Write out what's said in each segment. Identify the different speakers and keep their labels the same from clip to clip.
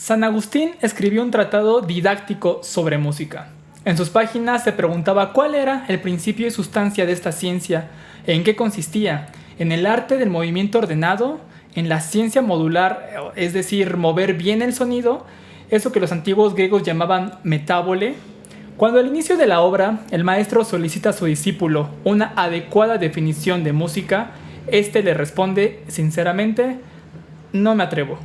Speaker 1: San Agustín escribió un tratado didáctico sobre música. En sus páginas se preguntaba cuál era el principio y sustancia de esta ciencia, en qué consistía, en el arte del movimiento ordenado, en la ciencia modular, es decir, mover bien el sonido, eso que los antiguos griegos llamaban metábole. Cuando al inicio de la obra el maestro solicita a su discípulo una adecuada definición de música, éste le responde sinceramente: no me atrevo.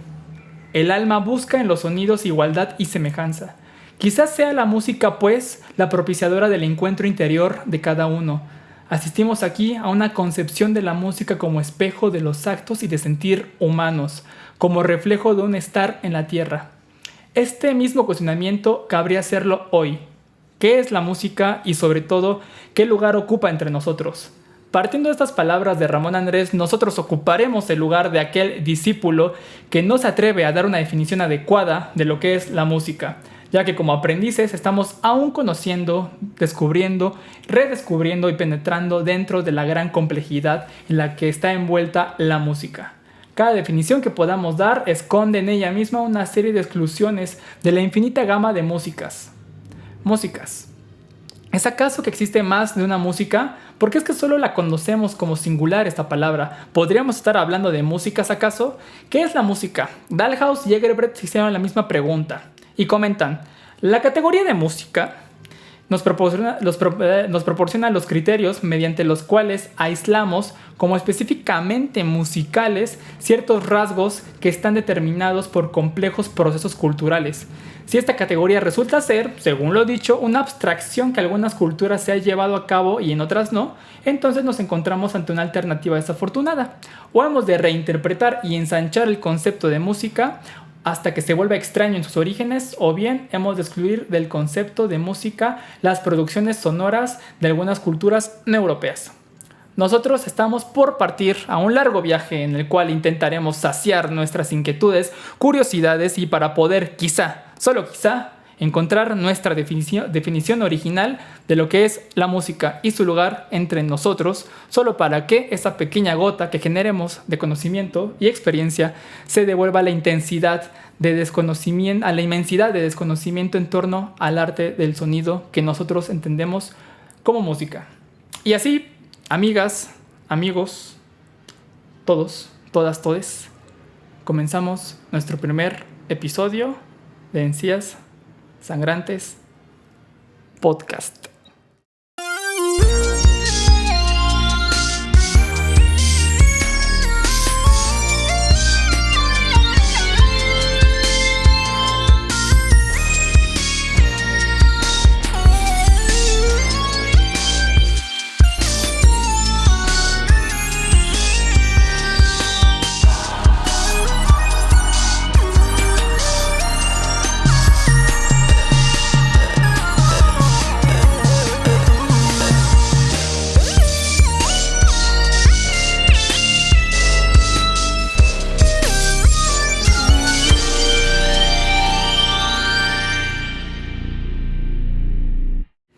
Speaker 1: El alma busca en los sonidos igualdad y semejanza. Quizás sea la música, pues, la propiciadora del encuentro interior de cada uno. Asistimos aquí a una concepción de la música como espejo de los actos y de sentir humanos, como reflejo de un estar en la tierra. Este mismo cuestionamiento cabría hacerlo hoy. ¿Qué es la música y, sobre todo, qué lugar ocupa entre nosotros? Partiendo de estas palabras de Ramón Andrés, nosotros ocuparemos el lugar de aquel discípulo que no se atreve a dar una definición adecuada de lo que es la música, ya que como aprendices estamos aún conociendo, descubriendo, redescubriendo y penetrando dentro de la gran complejidad en la que está envuelta la música. Cada definición que podamos dar esconde en ella misma una serie de exclusiones de la infinita gama de músicas. ¿Es acaso que existe más de una música? ¿Por qué es que solo la conocemos como singular esta palabra? ¿Podríamos estar hablando de músicas acaso? ¿Qué es la música? Dalhaus y Egerbrecht hicieron la misma pregunta y comentan: la categoría de música nos proporciona los criterios mediante los cuales aislamos como específicamente musicales ciertos rasgos que están determinados por complejos procesos culturales. Si esta categoría resulta ser, según lo dicho, una abstracción que algunas culturas se ha llevado a cabo y en otras no, entonces nos encontramos ante una alternativa desafortunada. O hemos de reinterpretar y ensanchar el concepto de música hasta que se vuelva extraño en sus orígenes, o bien hemos de excluir del concepto de música las producciones sonoras de algunas culturas no europeas. Nosotros estamos por partir a un largo viaje en el cual intentaremos saciar nuestras inquietudes, curiosidades y para poder, quizá, solo quizá, encontrar nuestra definición original de lo que es la música y su lugar entre nosotros, solo para que esa pequeña gota que generemos de conocimiento y experiencia se devuelva a la intensidad de desconocimiento, a la inmensidad de desconocimiento en torno al arte del sonido que nosotros entendemos como música. Y así, amigas, amigos, todos, todas, todes, comenzamos nuestro primer episodio de Encías Sangrantes Podcast.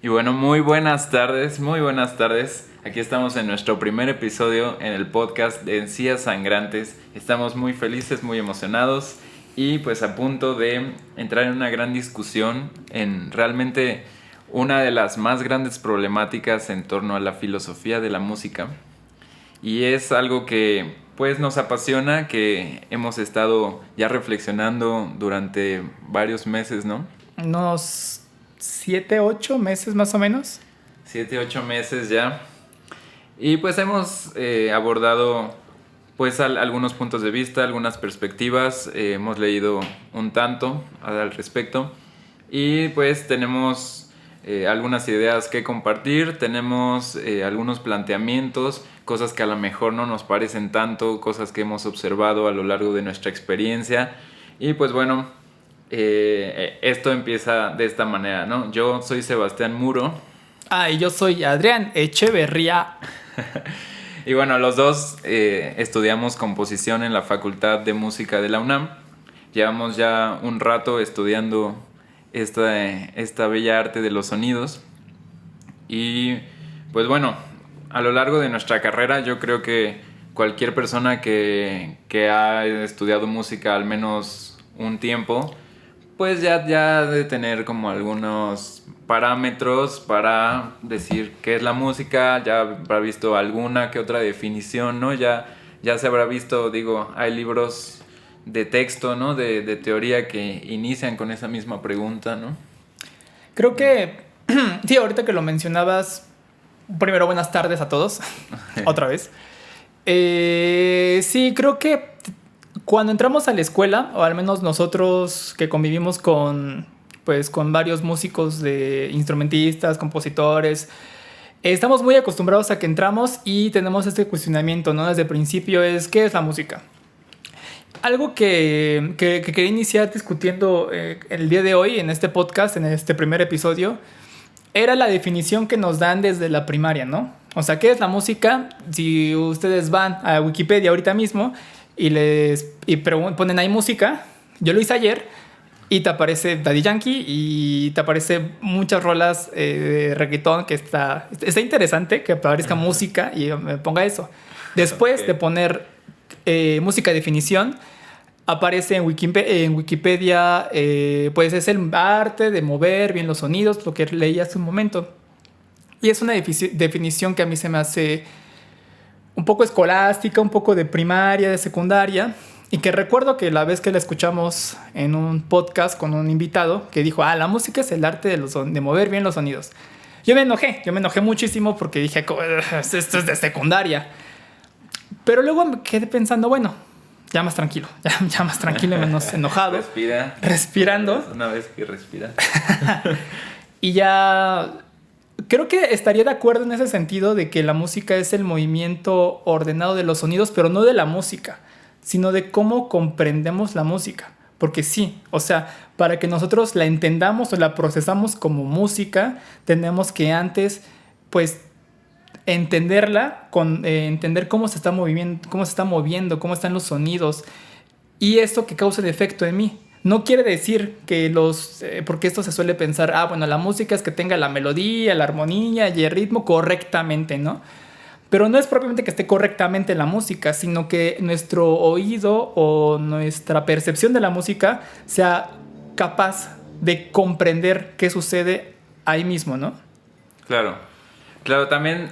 Speaker 2: Y bueno, muy buenas tardes. Aquí estamos en nuestro primer episodio en el podcast de Encías Sangrantes. Estamos muy felices, muy emocionados y pues a punto de entrar en una gran discusión en realmente una de las más grandes problemáticas en torno a la filosofía de la música. Y es algo que pues nos apasiona, que hemos estado ya reflexionando durante varios meses, ¿no?
Speaker 1: Unos 7, 8 meses más o menos.
Speaker 2: 7, 8 meses ya. Y pues hemos abordado pues algunos puntos de vista, algunas perspectivas. Hemos leído un tanto al respecto. Y pues tenemos algunas ideas que compartir. Tenemos algunos planteamientos, cosas que a lo mejor no nos parecen tanto, cosas que hemos observado a lo largo de nuestra experiencia. Y pues bueno, esto empieza de esta manera, ¿no? Yo soy Sebastián Muro.
Speaker 1: Y yo soy Adrián Echeverría.
Speaker 2: Y bueno, los dos estudiamos composición en la Facultad de Música de la UNAM. Llevamos ya un rato estudiando esta bella arte de los sonidos. Y pues bueno, a lo largo de nuestra carrera yo creo que cualquier persona que ha estudiado música al menos un tiempo pues ya de tener como algunos parámetros para decir qué es la música, ya habrá visto alguna que otra definición, ¿no? Ya se habrá visto, digo, hay libros de texto, ¿no? De teoría que inician con esa misma pregunta, ¿no?
Speaker 1: Creo que, sí, ahorita que lo mencionabas, primero buenas tardes a todos, otra vez. Sí, creo que cuando entramos a la escuela, o al menos nosotros que convivimos con varios músicos, instrumentistas, compositores, estamos muy acostumbrados a que entramos y tenemos este cuestionamiento, ¿no? Desde el principio es, ¿qué es la música? Algo que quería iniciar discutiendo el día de hoy en este podcast, en este primer episodio, era la definición que nos dan desde la primaria, ¿no? O sea, ¿qué es la música? Si ustedes van a Wikipedia ahorita mismo y ponen ahí música, yo lo hice ayer, y te aparece Daddy Yankee y te aparece muchas rolas de reggaetón que está interesante que aparezca música y me ponga eso. Después de poner música definición, aparece en Wikipedia, pues es el arte de mover bien los sonidos, lo que leí hace un momento. Y es una definición que a mí se me hace un poco escolástica, un poco de primaria, de secundaria. Y que recuerdo que la vez que la escuchamos en un podcast con un invitado que dijo, la música es el arte de mover bien los sonidos. Yo me enojé muchísimo porque dije, esto es de secundaria. Pero luego me quedé pensando, bueno, ya más tranquilo y menos enojado. Respirando.
Speaker 2: Una vez que respira.
Speaker 1: Y ya creo que estaría de acuerdo en ese sentido de que la música es el movimiento ordenado de los sonidos, pero no de la música, sino de cómo comprendemos la música. Porque sí, o sea, para que nosotros la entendamos o la procesamos como música, tenemos que antes, pues, entenderla, entender cómo se está moviendo, cómo están los sonidos. Y esto que causa el efecto en mí. No quiere decir que porque esto se suele pensar, bueno, la música es que tenga la melodía, la armonía y el ritmo correctamente, ¿no? Pero no es propiamente que esté correctamente la música, sino que nuestro oído o nuestra percepción de la música sea capaz de comprender qué sucede ahí mismo, ¿no?
Speaker 2: Claro, también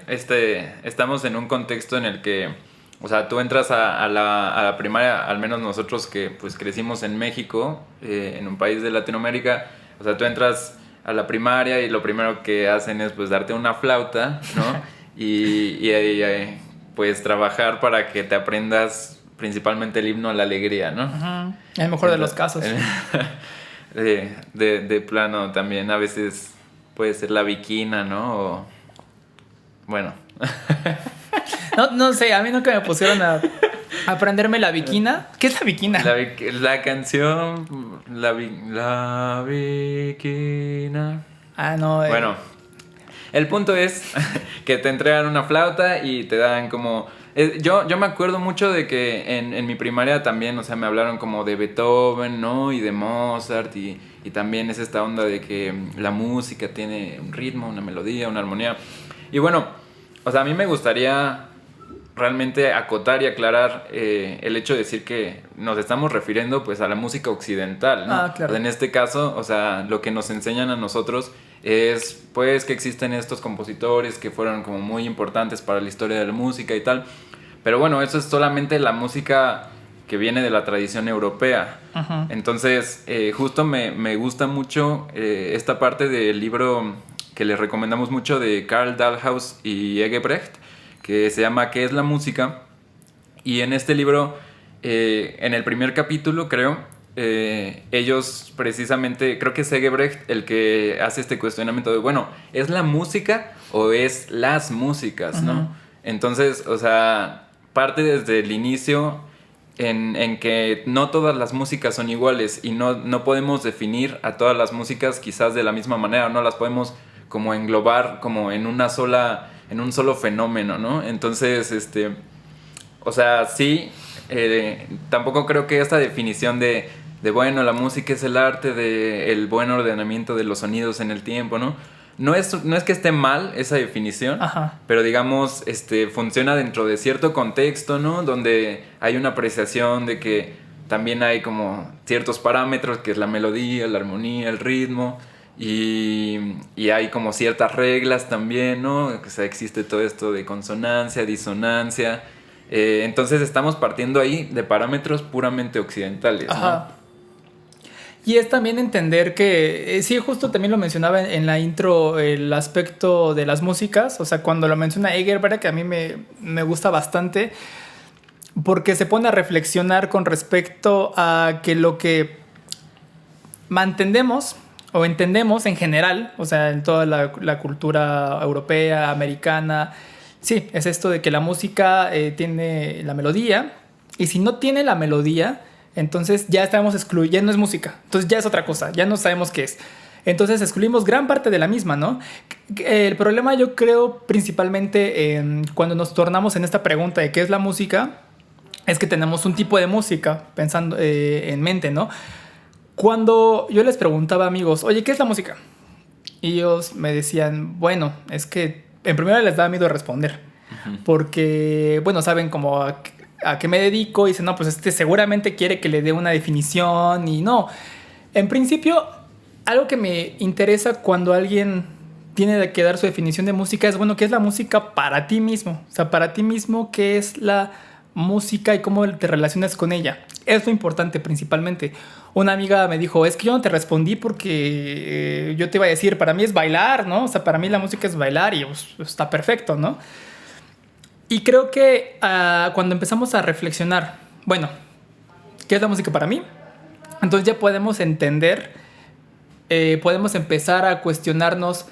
Speaker 2: estamos en un contexto en el que, o sea, tú entras a la primaria, al menos nosotros que pues crecimos en México, en un país de Latinoamérica, o sea, tú entras a la primaria y lo primero que hacen es pues darte una flauta, ¿no? y pues trabajar para que te aprendas principalmente el himno a la alegría, ¿no?
Speaker 1: Uh-huh. En el mejor de los casos.
Speaker 2: De plano también a veces puede ser la viquina, ¿no? O, bueno.
Speaker 1: No sé, a mí nunca me pusieron a aprenderme la viquina. ¿Qué es la viquina?
Speaker 2: La canción la viquina.
Speaker 1: No.
Speaker 2: Bueno, el punto es que te entregan una flauta y te dan como... Yo me acuerdo mucho de que en mi primaria también, o sea, me hablaron como de Beethoven, ¿no? Y de Mozart y también es esta onda de que la música tiene un ritmo, una melodía, una armonía. Y bueno, o sea, a mí me gustaría realmente acotar y aclarar el hecho de decir que nos estamos refiriendo pues a la música occidental, ¿no?
Speaker 1: Claro.
Speaker 2: En este caso, o sea, lo que nos enseñan a nosotros es pues que existen estos compositores que fueron como muy importantes para la historia de la música y tal, pero bueno, eso es solamente la música que viene de la tradición europea. Uh-huh. Entonces justo me gusta mucho esta parte del libro que les recomendamos mucho de Karl Dalhaus y Egebrecht, que se llama ¿Qué es la música? Y en este libro, en el primer capítulo creo, ellos precisamente, creo que es Egebrecht el que hace este cuestionamiento de, bueno, ¿es la música o es las músicas, ¿no? Uh-huh. Entonces, o sea, parte desde el inicio en que no todas las músicas son iguales y no podemos definir a todas las músicas quizás de la misma manera, no las podemos como englobar como en un solo fenómeno, ¿no? Entonces, o sea, sí, tampoco creo que esta definición de bueno, la música es el arte del buen ordenamiento de los sonidos en el tiempo, ¿no? No es que esté mal esa definición, ajá, pero digamos, funciona dentro de cierto contexto, ¿no? Donde hay una apreciación de que también hay como ciertos parámetros, que es la melodía, la armonía, el ritmo, y hay como ciertas reglas también, ¿no? O sea, existe todo esto de consonancia, disonancia. Entonces estamos partiendo ahí de parámetros puramente occidentales, ¿no?
Speaker 1: Ajá. Y es también entender que, sí, justo también lo mencionaba en la intro, el aspecto de las músicas. O sea, cuando lo menciona Egerberg, que a mí me gusta bastante, porque se pone a reflexionar con respecto a que lo que mantendemos o entendemos en general, o sea, en toda la cultura europea, americana, sí, es esto de que la música tiene la melodía, y si no tiene la melodía, entonces ya estamos excluyendo, no es música, entonces ya es otra cosa, ya no sabemos qué es. Entonces excluimos gran parte de la misma, ¿no? El problema, yo creo, principalmente cuando nos tornamos en esta pregunta de qué es la música, es que tenemos un tipo de música pensando en mente, ¿no? Cuando yo les preguntaba a amigos, oye, ¿qué es la música? Y ellos me decían, bueno, es que en primera les daba miedo responder, porque, bueno, saben como a qué me dedico, y dicen, no, pues seguramente quiere que le dé una definición, y no. En principio, algo que me interesa cuando alguien tiene que dar su definición de música es, bueno, ¿qué es la música para ti mismo? O sea, para ti mismo, ¿qué es la música y cómo te relacionas con ella? Es lo importante principalmente. Una amiga me dijo, es que yo no te respondí porque yo te iba a decir, para mí es bailar, ¿no? O sea, para mí la música es bailar, y pues, está perfecto, ¿no? Y creo que cuando empezamos a reflexionar, bueno, ¿qué es la música para mí? Entonces ya podemos entender, podemos empezar a cuestionarnos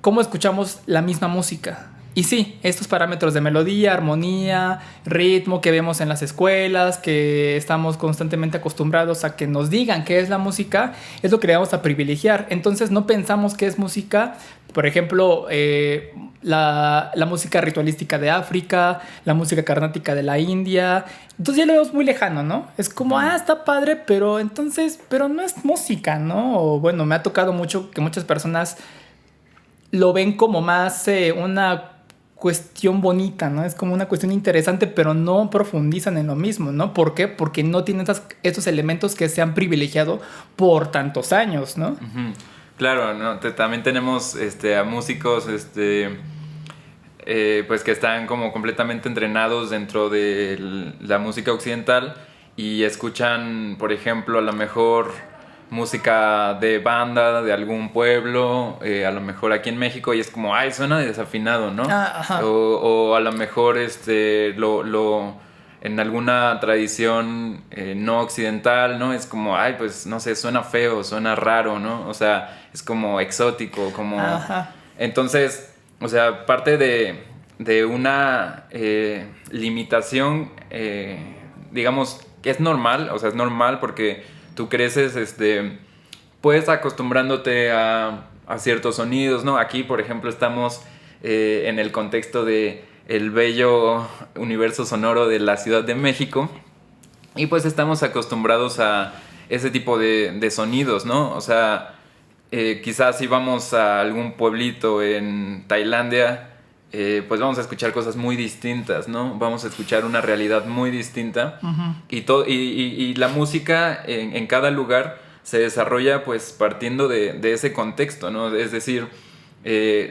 Speaker 1: cómo escuchamos la misma música. Y sí, estos parámetros de melodía, armonía, ritmo que vemos en las escuelas, que estamos constantemente acostumbrados a que nos digan qué es la música, es lo que le vamos a privilegiar. Entonces no pensamos que es música, por ejemplo, la música ritualística de África, la música carnática de la India. Entonces ya lo vemos muy lejano, ¿no? Es como, está padre, pero no es música, ¿no? O bueno, me ha tocado mucho que muchas personas lo ven como más una cuestión bonita, ¿no? Es como una cuestión interesante, pero no profundizan en lo mismo, ¿no? ¿Por qué? Porque no tienen estos elementos que se han privilegiado por tantos años, ¿no?
Speaker 2: Uh-huh. Claro, ¿no? También tenemos a músicos pues que están como completamente entrenados dentro de la música occidental y escuchan, por ejemplo, a lo mejor música de banda de algún pueblo, a lo mejor aquí en México, y es como, suena desafinado, ¿no? O a lo mejor en alguna tradición no occidental, ¿no? Es como, pues no sé, suena feo, suena raro, ¿no? O sea, es como exótico, como...
Speaker 1: Ajá.
Speaker 2: Entonces, o sea, parte de una limitación, digamos, que es normal, o sea, es normal porque tú creces, pues acostumbrándote a ciertos sonidos, ¿no? Aquí, por ejemplo, estamos en el contexto de el bello universo sonoro de la Ciudad de México y pues estamos acostumbrados a ese tipo de sonidos, ¿no? O sea, quizás si vamos a algún pueblito en Tailandia, pues vamos a escuchar cosas muy distintas, ¿no? Vamos a escuchar una realidad muy distinta. Uh-huh. Y la música en cada lugar se desarrolla pues partiendo de ese contexto, ¿no? Es decir,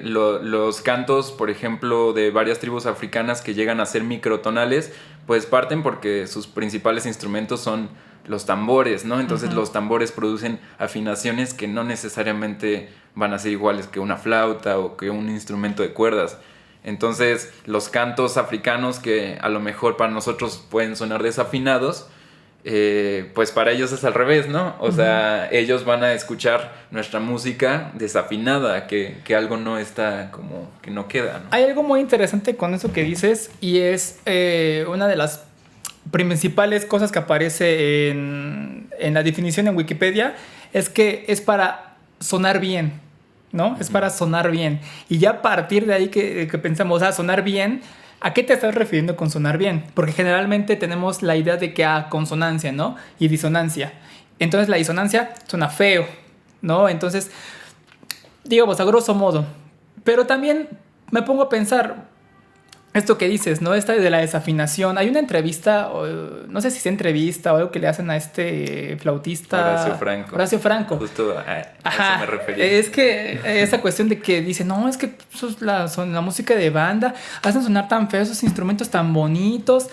Speaker 2: los cantos, por ejemplo, de varias tribus africanas que llegan a ser microtonales, pues parten porque sus principales instrumentos son los tambores, ¿no? Entonces los tambores producen afinaciones que no necesariamente van a ser iguales que una flauta o que un instrumento de cuerdas. Entonces los cantos africanos que a lo mejor para nosotros pueden sonar desafinados, pues para ellos es al revés, ¿no? O sea, ellos van a escuchar nuestra música desafinada, que algo no está como, que no queda, ¿no?
Speaker 1: Hay algo muy interesante con eso que dices, y es una de las principales cosas que aparece en la definición en Wikipedia, es que es para sonar bien, ¿no? Es para sonar bien. Y ya a partir de ahí que pensamos, sonar bien, ¿a qué te estás refiriendo con sonar bien? Porque generalmente tenemos la idea de que consonancia, ¿no? Y disonancia. Entonces la disonancia suena feo, ¿no? Entonces, digamos, a grosso modo. Pero también me pongo a pensar, esto que dices, ¿no? Esta de la desafinación. Hay una entrevista, no sé si es entrevista o algo que le hacen a este flautista. Horacio Franco.
Speaker 2: Justo a eso me refería.
Speaker 1: Es que esa cuestión de que dice, no, es que son la música de banda, hacen sonar tan feos esos instrumentos tan bonitos.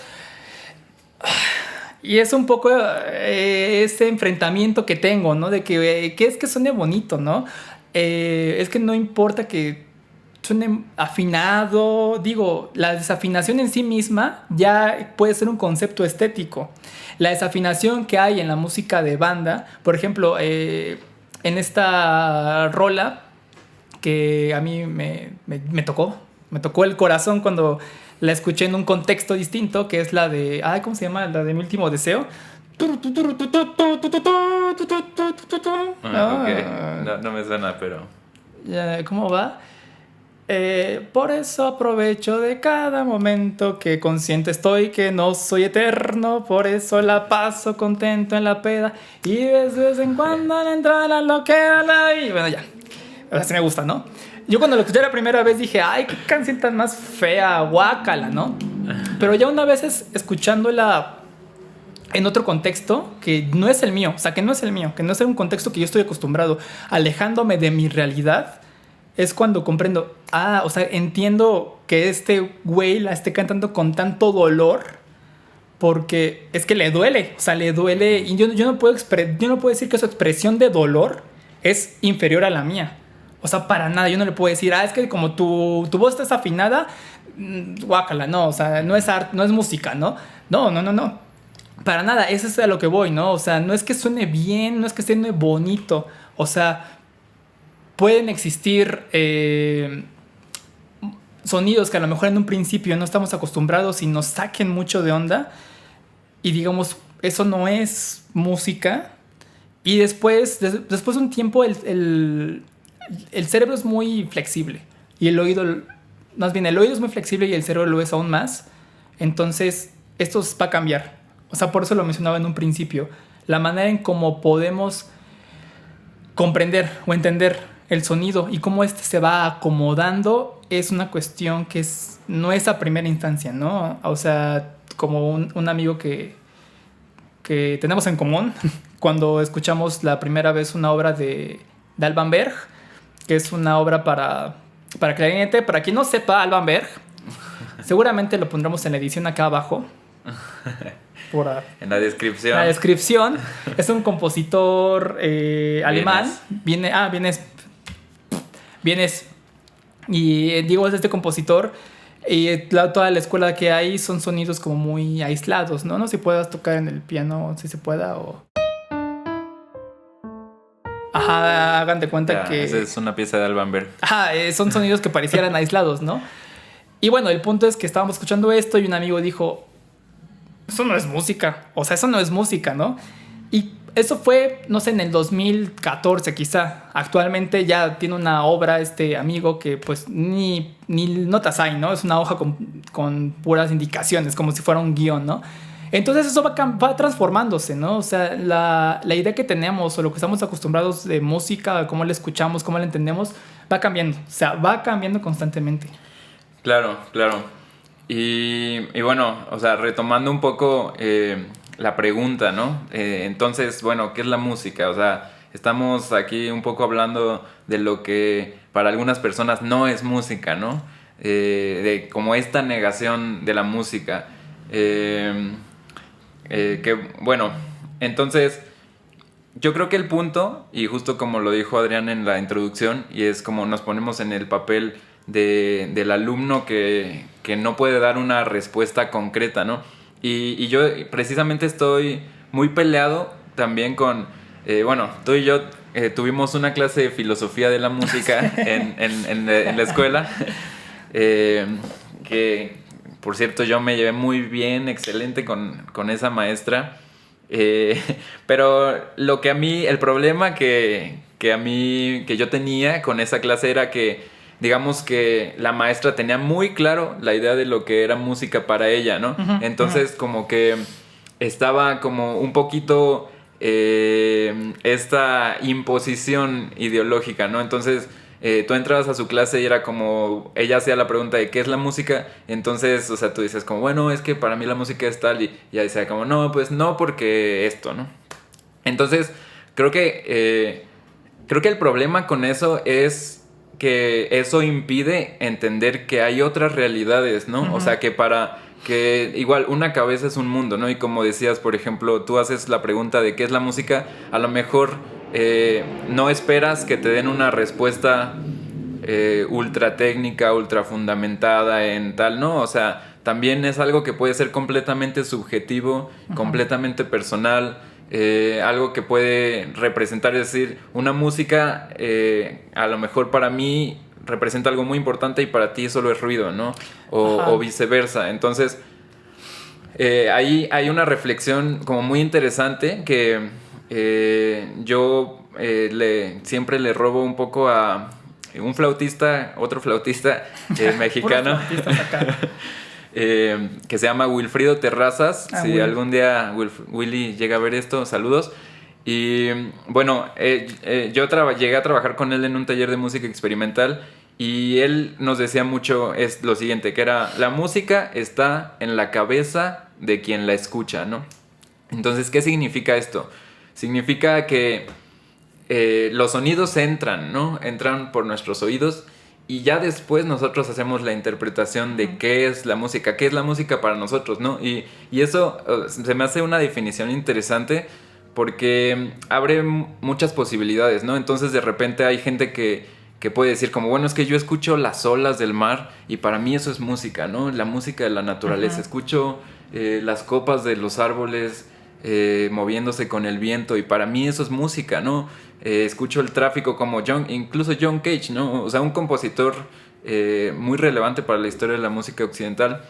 Speaker 1: Y es un poco ese enfrentamiento que tengo, ¿no? De que es que suene bonito, ¿no? Es que no importa que suene afinado. Digo, la desafinación en sí misma ya puede ser un concepto estético. La desafinación que hay en la música de banda, por ejemplo, en esta rola que a mí me tocó el corazón cuando la escuché en un contexto distinto, que es la de, ¿cómo se llama? La de Mi Último Deseo.
Speaker 2: No me suena, pero...
Speaker 1: ¿Cómo va? Por eso aprovecho de cada momento que consciente estoy que no soy eterno, por eso la paso contento en la peda y de vez en cuando al entrar a lo que y bueno, ya. Así me gusta, ¿no? Yo cuando lo escuché la primera vez dije, ay, qué canción tan más fea, guácala, ¿no? Pero ya una vez escuchándola en otro contexto que no es el mío, o sea, que no es el mío, que no es un contexto que yo estoy acostumbrado, alejándome de mi realidad, es cuando comprendo, o sea, entiendo que este güey la esté cantando con tanto dolor, porque es que le duele, o sea, le duele, y yo no puedo decir que su expresión de dolor es inferior a la mía. O sea, para nada, yo no le puedo decir, es que como tu voz está desafinada, guácala, no, o sea, no es arte, no es música, ¿no? No. Para nada, eso es a lo que voy, ¿no? O sea, no es que suene bien, no es que suene bonito, o sea, pueden existir sonidos que a lo mejor en un principio no estamos acostumbrados y nos saquen mucho de onda y digamos, eso no es música. Y después de un tiempo el cerebro es muy flexible y el oído es muy flexible y el cerebro lo es aún más. Entonces esto va a cambiar. O sea, por eso lo mencionaba en un principio. La manera en cómo podemos comprender o entender el sonido y cómo este se va acomodando es una cuestión que no es a primera instancia, ¿no? O sea, como un amigo que tenemos en común, cuando escuchamos la primera vez una obra de Alban Berg, que es una obra para clarinete. Para quien no sepa, Alban Berg, seguramente lo pondremos en la edición acá abajo.
Speaker 2: En la descripción.
Speaker 1: En la descripción. Es un compositor alemán. Vienes. Y digo, es este compositor. Y toda la escuela que hay son sonidos como muy aislados, ¿no? No sé si puedas tocar en el piano, si se pueda o... hagan de cuenta que...
Speaker 2: Esa es una pieza de Alban Berg.
Speaker 1: Son sonidos que parecieran aislados, ¿no? Y bueno, el punto es que estábamos escuchando esto y un amigo dijo, eso no es música, o sea, eso no es música, ¿no? Y eso fue, no sé, en el 2014 quizá. Actualmente ya tiene una obra este amigo que pues ni notas hay, ¿no? Es una hoja con puras indicaciones, como si fuera un guión, ¿no? Entonces eso va transformándose, ¿no? O sea, la idea que tenemos o lo que estamos acostumbrados de música, cómo la escuchamos, cómo la entendemos, va cambiando. O sea, va cambiando constantemente.
Speaker 2: Claro. Y bueno, o sea, retomando un poco la pregunta, ¿no? Entonces, bueno, ¿qué es la música? O sea, estamos aquí un poco hablando de lo que para algunas personas no es música, ¿no? De como esta negación de la música. Que bueno, entonces yo creo que el punto, y justo como lo dijo Adrián en la introducción, y es como nos ponemos en el papel del alumno que no puede dar una respuesta concreta, ¿no? Y yo precisamente estoy muy peleado también con, bueno, tú y yo tuvimos una clase de filosofía de la música en la escuela, que por cierto yo me llevé muy bien, excelente con esa maestra, pero lo que a mí, el problema que yo tenía con esa clase era que digamos que la maestra tenía muy claro la idea de lo que era música para ella, ¿no? Entonces como que estaba como un poquito esta imposición ideológica, ¿no? Entonces tú entrabas a su clase y era como, ella hacía la pregunta de qué es la música, entonces, o sea, tú dices como, bueno, es que para mí la música es tal, y ella decía como, no, pues no, porque esto, ¿no? Entonces, creo que el problema con eso es que eso impide entender que hay otras realidades, ¿no?
Speaker 1: Uh-huh.
Speaker 2: O sea, que igual una cabeza es un mundo, ¿no? Y como decías, por ejemplo, tú haces la pregunta de qué es la música, a lo mejor no esperas que te den una respuesta ultra técnica, ultra fundamentada en tal, ¿no? O sea, también es algo que puede ser completamente subjetivo, uh-huh, completamente personal, algo que puede representar, es decir, una música a lo mejor para mí representa algo muy importante y para ti solo es ruido, ¿no? O viceversa. Entonces, ahí hay una reflexión como muy interesante que yo siempre le robo un poco a un flautista, otro flautista mexicano. Que se llama Wilfrido Terrazas. Si
Speaker 1: Will.
Speaker 2: Algún día Willy llega a ver esto, saludos. Y bueno, yo llegué a trabajar con él en un taller de música experimental y él nos decía mucho es lo siguiente, que era la música está en la cabeza de quien la escucha, ¿no? Entonces, ¿qué significa esto? Significa que los sonidos entran, ¿no? Entran por nuestros oídos y ya después nosotros hacemos la interpretación de qué es la música para nosotros, ¿no? Y eso se me hace una definición interesante porque abre muchas posibilidades, ¿no? Entonces de repente hay gente que puede decir como, bueno, es que yo escucho las olas del mar y para mí eso es música, ¿no? La música de la naturaleza. Uh-huh. Escucho las copas de los árboles moviéndose con el viento y para mí eso es música, ¿no? Escucho el tráfico como incluso John Cage, ¿no? O sea, un compositor muy relevante para la historia de la música occidental.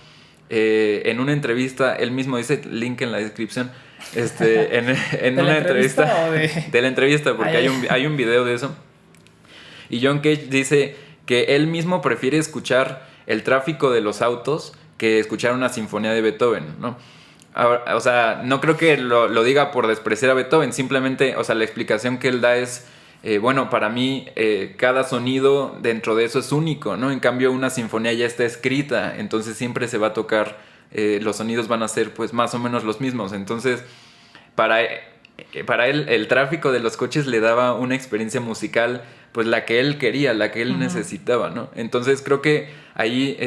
Speaker 2: En una entrevista, él mismo dice, link en la descripción, en una entrevista de la entrevista, porque hay un video de eso. Y John Cage dice que él mismo prefiere escuchar el tráfico de los autos que escuchar una sinfonía de Beethoven, ¿no? Ahora, o sea, no creo que lo diga por despreciar a Beethoven, simplemente, o sea, la explicación que él da es, bueno, para mí cada sonido dentro de eso es único, ¿no? En cambio, una sinfonía ya está escrita, entonces siempre se va a tocar, los sonidos van a ser pues más o menos los mismos, entonces para él el tráfico de los coches le daba una experiencia musical pues la que él quería, la que él necesitaba, ¿no? Entonces creo que ahí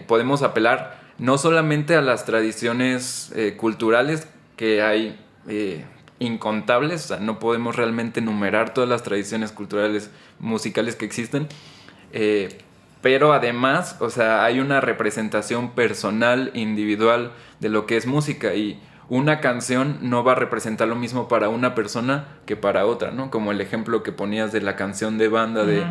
Speaker 2: podemos apelar no solamente a las tradiciones culturales, que hay incontables, o sea, no podemos realmente enumerar todas las tradiciones culturales musicales que existen, pero además, o sea, hay una representación personal, individual de lo que es música y una canción no va a representar lo mismo para una persona que para otra, ¿no? Como el ejemplo que ponías de la canción de banda de,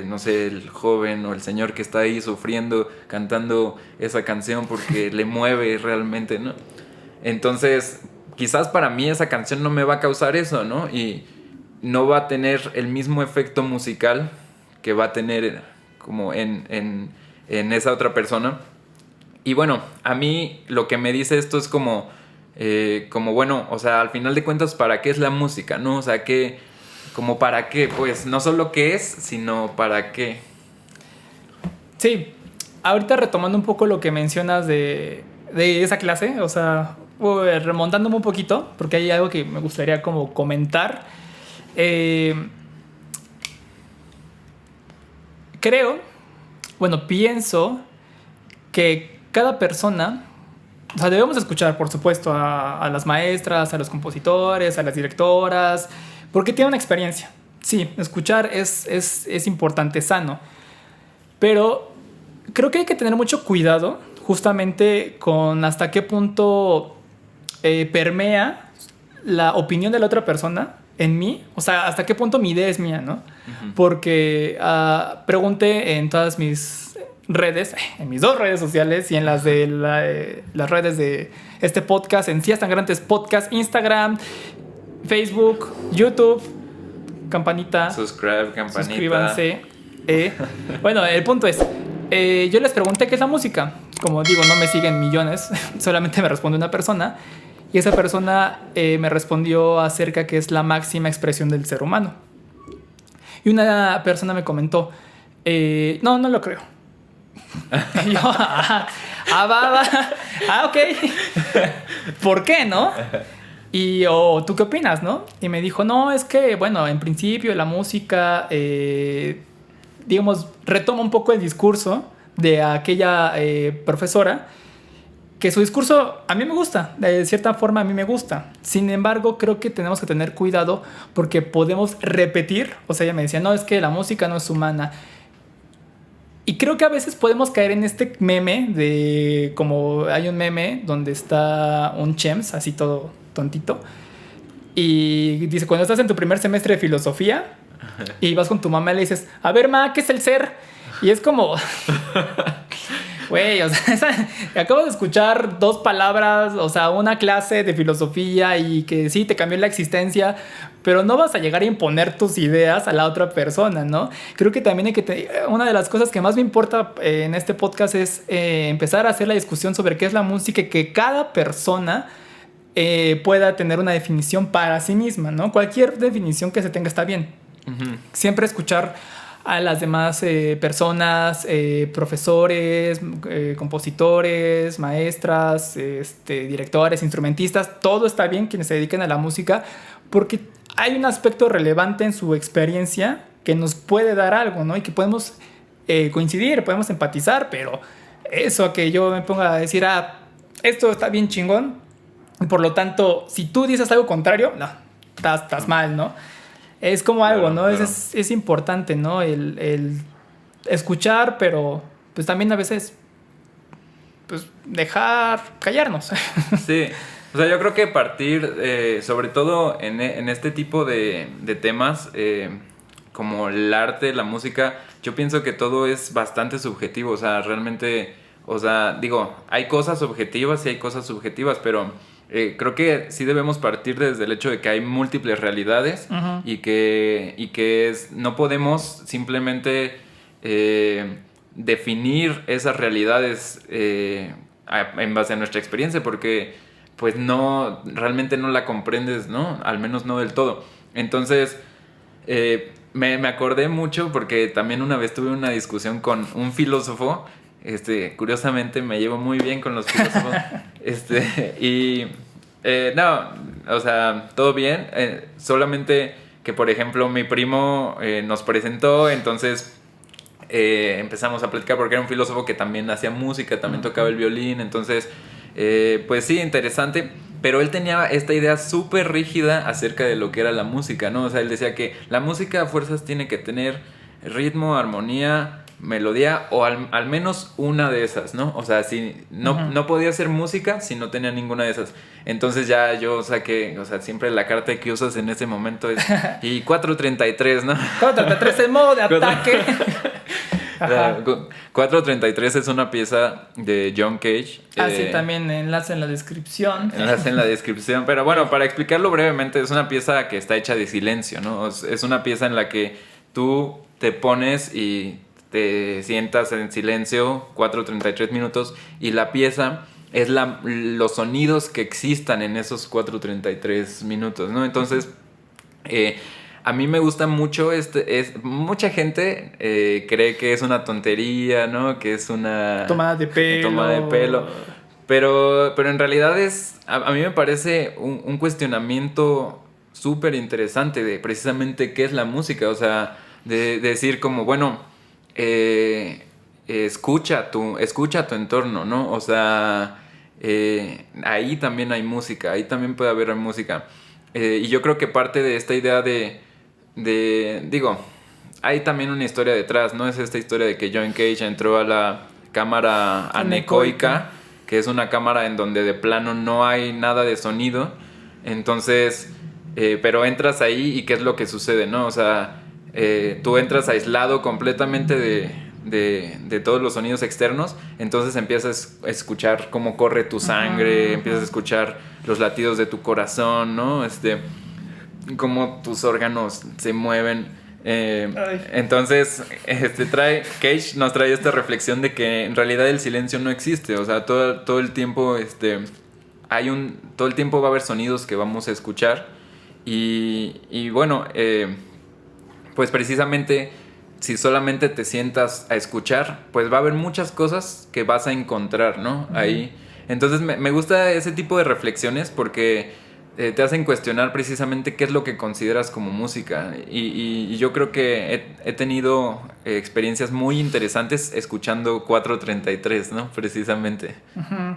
Speaker 2: no sé, el joven o el señor que está ahí sufriendo, cantando esa canción porque le mueve realmente, ¿no? Entonces, quizás para mí esa canción no me va a causar eso, ¿no? Y no va a tener el mismo efecto musical que va a tener como en esa otra persona. Y bueno, a mí lo que me dice esto es como bueno, o sea, al final de cuentas, ¿para qué es la música, no? O sea, como para qué, pues, no solo qué es, sino para qué.
Speaker 1: Sí, ahorita retomando un poco lo que mencionas de esa clase, o sea, remontándome un poquito, porque hay algo que me gustaría como comentar. Pienso que cada persona, o sea, debemos escuchar, por supuesto, a las maestras, a los compositores, a las directoras, porque tienen una experiencia. Sí, escuchar es importante, sano. Pero creo que hay que tener mucho cuidado justamente con hasta qué punto permea la opinión de la otra persona en mí. O sea, hasta qué punto mi idea es mía, ¿no? Uh-huh. Porque pregunté en todas mis redes, en mis 2 redes sociales y en las de las redes de este podcast, en Sillas Sangrantes Podcast, Instagram, Facebook, YouTube, campanita. Suscríbanse. Bueno, el punto es, yo les pregunté qué es la música. Como digo, no me siguen millones, solamente me responde una persona. Y esa persona me respondió acerca que es la máxima expresión del ser humano. Y una persona me comentó, no, no lo creo. Y yo, ok. ¿Por qué, no? Y ¿tú qué opinas, no? Y me dijo, no, es que, bueno, en principio la música, digamos, retoma un poco el discurso de aquella profesora, que su discurso a mí me gusta, de cierta forma a mí me gusta. Sin embargo, creo que tenemos que tener cuidado porque podemos repetir, o sea, ella me decía, no, es que la música no es humana. Y creo que a veces podemos caer en este meme de, como hay un meme donde está un Chems, así todo tontito, y dice, cuando estás en tu primer semestre de filosofía y vas con tu mamá y le dices, a ver, ma, ¿qué es el ser? Y es como... Güey, o sea, acabo de escuchar 2 palabras, o sea, una clase de filosofía y que sí, te cambió la existencia, pero no vas a llegar a imponer tus ideas a la otra persona, ¿no? Creo que también hay que... Una de las cosas que más me importa en este podcast es empezar a hacer la discusión sobre qué es la música y que cada persona pueda tener una definición para sí misma, ¿no? Cualquier definición que se tenga está bien. Uh-huh. Siempre escuchar a las demás personas, profesores, compositores, maestras, directores, instrumentistas, todo está bien quienes se dediquen a la música, porque hay un aspecto relevante en su experiencia que nos puede dar algo, ¿no? Y que podemos coincidir, podemos empatizar, pero eso a que yo me ponga a decir, esto está bien chingón, por lo tanto, si tú dices algo contrario, no, estás mal, ¿no? Es como algo, claro, ¿no? Claro. Es importante, ¿no? El escuchar, pero pues también a veces pues dejar callarnos.
Speaker 2: Sí, o sea, yo creo que partir, sobre todo en este tipo de temas, como el arte, la música, yo pienso que todo es bastante subjetivo, o sea, realmente, o sea, digo, hay cosas objetivas y hay cosas subjetivas, pero... creo que sí debemos partir desde el hecho de que hay múltiples realidades. Uh-huh. y que no podemos simplemente definir esas realidades en base a nuestra experiencia, porque pues no, realmente no la comprendes, ¿no? Al menos no del todo. Entonces me acordé mucho porque también una vez tuve una discusión con un filósofo. Curiosamente me llevo muy bien con los filósofos. Y no, o sea, todo bien. Solamente que, por ejemplo, mi primo nos presentó, entonces empezamos a platicar porque era un filósofo que también hacía música, también tocaba el violín. Entonces, pues sí, interesante. Pero él tenía esta idea súper rígida acerca de lo que era la música, ¿no? O sea, él decía que la música a fuerzas tiene que tener ritmo, armonía, melodía o al menos una de esas, ¿no? O sea, si no podía hacer música si no tenía ninguna de esas. Entonces ya yo saqué, o sea, siempre la carta que usas en ese momento es y 433, ¿no?
Speaker 1: 433 en modo de ataque.
Speaker 2: 433 es una pieza de John Cage.
Speaker 1: Sí, también enlace en la descripción.
Speaker 2: Enlace en la descripción. Pero bueno, para explicarlo brevemente, es una pieza que está hecha de silencio, ¿no? Es una pieza en la que tú te pones y te sientas en silencio 4:33 minutos y la pieza es los sonidos que existan en esos 4:33 minutos, ¿no? Entonces, a mí me gusta mucho mucha gente cree que es una tontería, ¿no? Que es una
Speaker 1: tomada de pelo.
Speaker 2: Pero en realidad a mí me parece un cuestionamiento súper interesante de precisamente qué es la música, o sea, de decir como, bueno, escucha tu entorno, ¿no? O sea, ahí también hay música, ahí también puede haber música. Y yo creo que parte de esta idea digo, hay también una historia detrás, ¿no? Es esta historia de que John Cage entró a la cámara anecoica, que es una cámara en donde de plano no hay nada de sonido. Entonces, pero entras ahí y ¿qué es lo que sucede, no? O sea, tú entras aislado completamente de todos los sonidos externos, entonces empiezas a escuchar cómo corre tu sangre, empiezas a escuchar los latidos de tu corazón, ¿no? Cómo tus órganos se mueven. Entonces, Cage nos trae esta reflexión de que en realidad el silencio no existe, o sea, todo el tiempo todo el tiempo va a haber sonidos que vamos a escuchar y bueno, pues precisamente si solamente te sientas a escuchar, pues va a haber muchas cosas que vas a encontrar, ¿no? Ahí. Entonces me gusta ese tipo de reflexiones porque te hacen cuestionar precisamente qué es lo que consideras como música. Y yo creo que he tenido experiencias muy interesantes escuchando 433, ¿no? Precisamente.
Speaker 1: Uh-huh.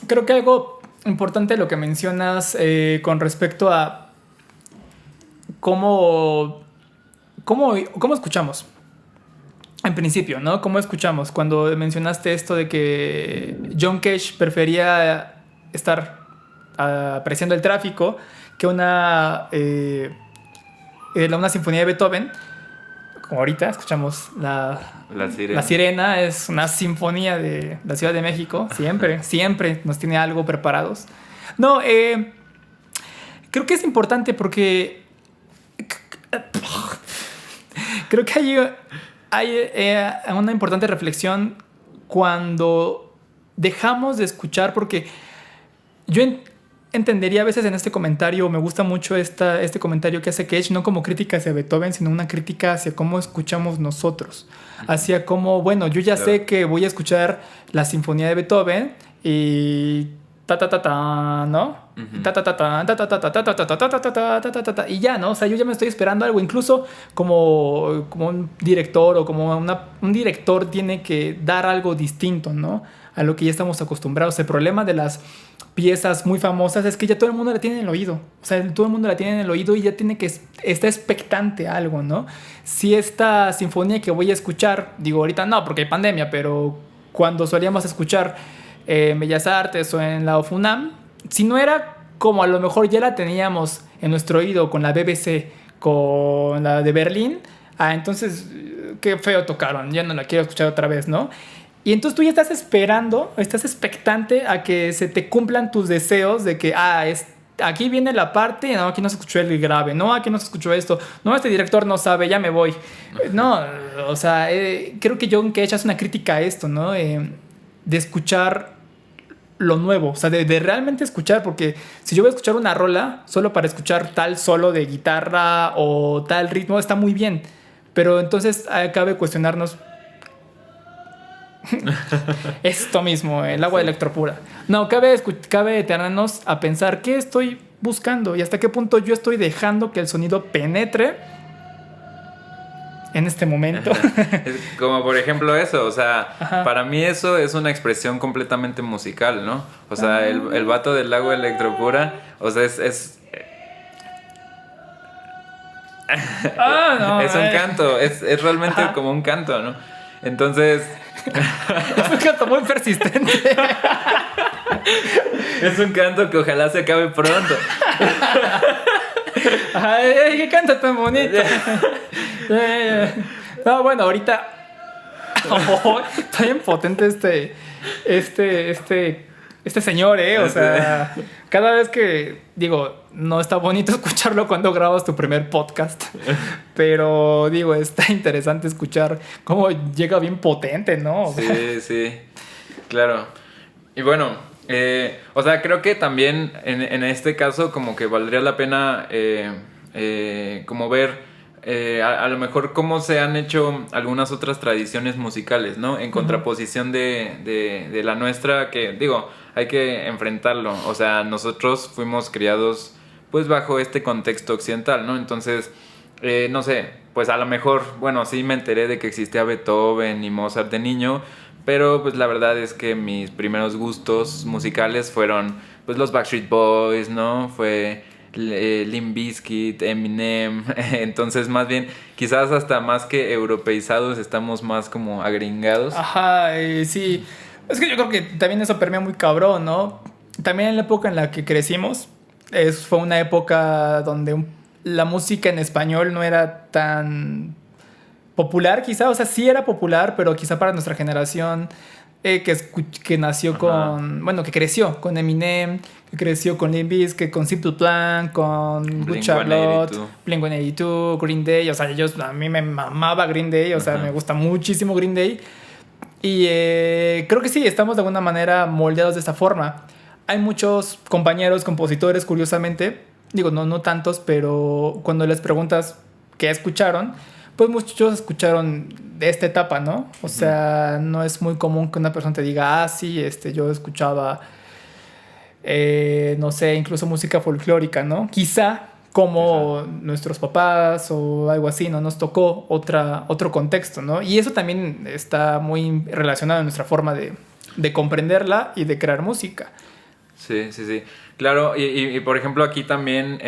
Speaker 1: Creo que algo importante lo que mencionas con respecto a cómo escuchamos. En principio, ¿no? ¿Cómo escuchamos? Cuando mencionaste esto de que John Cage prefería estar apreciando el tráfico que una sinfonía de Beethoven, como ahorita escuchamos la Sirena, es una sinfonía de la Ciudad de México, siempre nos tiene algo preparados. No, creo que es importante porque creo que hay una importante reflexión cuando dejamos de escuchar, porque yo entendería a veces en este comentario, me gusta mucho este comentario que hace Cage, no como crítica hacia Beethoven, sino una crítica hacia cómo escuchamos nosotros, hacia cómo, bueno, yo ya sé que voy a escuchar la sinfonía de Beethoven y ta ta ta ta, ¿no? Ta ta ta ta ta ta ta ta ta ta ta ta ta ta ta ta, y ya, ¿no? O sea, yo ya me estoy esperando algo, incluso como un director o como un director tiene que dar algo distinto, ¿no? A lo que ya estamos acostumbrados. El problema de las piezas muy famosas es que ya todo el mundo la tiene en el oído. O sea, todo el mundo la tiene en el oído y ya está expectante a algo, ¿no? Si esta sinfonía que voy a escuchar, digo ahorita no, porque hay pandemia, pero cuando solíamos escuchar en Bellas Artes o en la UFUNAM, si no era como a lo mejor ya la teníamos en nuestro oído con la BBC, con la de Berlín, entonces qué feo tocaron, ya no la quiero escuchar otra vez, ¿no? Y entonces tú ya estás esperando, estás expectante a que se te cumplan tus deseos de que, aquí viene la parte, no, aquí no se escuchó el grave, no, aquí no se escuchó esto, no, este director no sabe, ya me voy. No, o sea, creo que John Cage hace una crítica a esto, ¿no? De escuchar lo nuevo, o sea, de realmente escuchar, porque si yo voy a escuchar una rola solo para escuchar tal solo de guitarra o tal ritmo, está muy bien, pero entonces cabe cuestionarnos esto mismo, el agua de electropura. No, cabe detenernos a pensar qué estoy buscando y hasta qué punto yo estoy dejando que el sonido penetre en este momento.
Speaker 2: Como por ejemplo eso, o sea,
Speaker 1: Ajá.
Speaker 2: Para mí eso es una expresión completamente musical, ¿no? O sea, el vato del agua de electropura, o sea, es
Speaker 1: no,
Speaker 2: es un canto, es realmente
Speaker 1: Ajá.
Speaker 2: como un canto, ¿no? Entonces
Speaker 1: es un canto muy persistente.
Speaker 2: es un canto que ojalá se acabe pronto.
Speaker 1: Ay, qué canto tan bonito. No, bueno, ahorita está bien potente este señor, o sea, cada vez que digo, no está bonito escucharlo cuando grabas tu primer podcast, pero digo, está interesante escuchar cómo llega bien potente, ¿no?
Speaker 2: Sí, claro. Y bueno, o sea, creo que también en este caso como que valdría la pena como ver a lo mejor cómo se han hecho algunas otras tradiciones musicales, ¿no? En contraposición de la nuestra, que digo, hay que enfrentarlo. O sea, nosotros fuimos criados pues bajo este contexto occidental, ¿no? Entonces, no sé, pues a lo mejor, bueno, sí me enteré de que existía Beethoven y Mozart de niño, pero pues la verdad es que mis primeros gustos musicales fueron pues los Backstreet Boys, ¿no? Fue Limp Bizkit, Eminem. Entonces más bien quizás hasta más que europeizados estamos más como agringados.
Speaker 1: Ajá, sí. Es que yo creo que también eso permea muy cabrón, ¿no? También en la época en la que crecimos, fue una época donde la música en español no era tan popular, quizá. O sea, sí era popular, pero quizá para nuestra generación que nació con... Bueno, que creció con Eminem, que creció con Limp Bizkit, con Simple Plan, con Good Charlotte, Blink-182, Green Day. O sea, a mí me mamaba Green Day, o sea, me gusta muchísimo Green Day. Y creo que sí, estamos de alguna manera moldeados de esta forma. Hay muchos compañeros, compositores, curiosamente, digo, no tantos, pero cuando les preguntas que escucharon, pues muchos escucharon de esta etapa, ¿no? O sea, no es muy común que una persona te diga, ah, sí, yo escuchaba, no sé, incluso música folclórica, ¿no? Quizá como nuestros papás o algo así, ¿no? Nos tocó otro contexto, ¿no? Y eso también está muy relacionado a nuestra forma de comprenderla y de crear música.
Speaker 2: Sí, sí, sí. Claro, y por ejemplo aquí también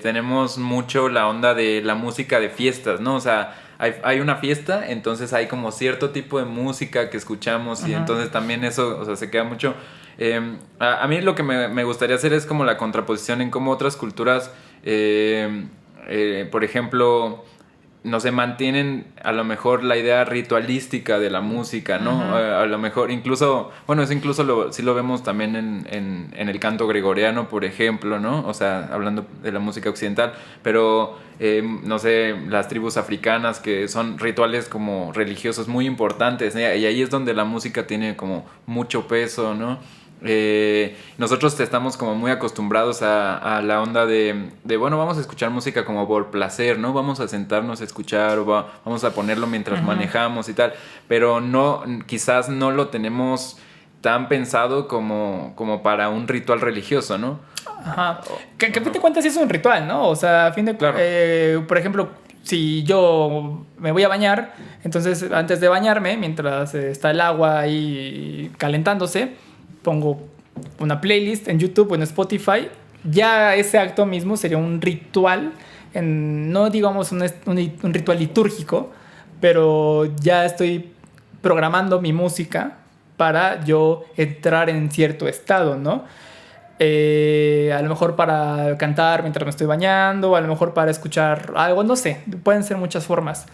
Speaker 2: tenemos mucho la onda de la música de fiestas, ¿no? O sea, hay una fiesta, entonces hay como cierto tipo de música que escuchamos y entonces también eso, o sea, se queda mucho. A mí lo que me gustaría hacer es como la contraposición en cómo otras culturas, por ejemplo, no sé, mantienen a lo mejor la idea ritualística de la música, ¿no? A lo mejor incluso, bueno, eso incluso sí lo vemos también en el canto gregoriano, por ejemplo, ¿no? O sea, hablando de la música occidental, pero, no sé, las tribus africanas que son rituales como religiosos muy importantes, ¿no? Y ahí es donde la música tiene como mucho peso, ¿no? Nosotros estamos como muy acostumbrados a la onda de bueno, vamos a escuchar música como por placer, ¿no? Vamos a sentarnos a escuchar o vamos a ponerlo mientras manejamos y tal, pero no, quizás no lo tenemos tan pensado como para un ritual religioso, ¿no?
Speaker 1: Ajá. Que a fin de cuentas es un ritual, ¿no? O sea, a fin de
Speaker 2: claro.
Speaker 1: Por ejemplo, si yo me voy a bañar, entonces antes de bañarme, mientras está el agua ahí calentándose, pongo una playlist en YouTube o en Spotify. Ya ese acto mismo sería un ritual, no digamos un ritual litúrgico, pero ya estoy programando mi música para yo entrar en cierto estado, ¿no? A lo mejor para cantar mientras me estoy bañando, a lo mejor para escuchar algo, no sé, pueden ser muchas formas,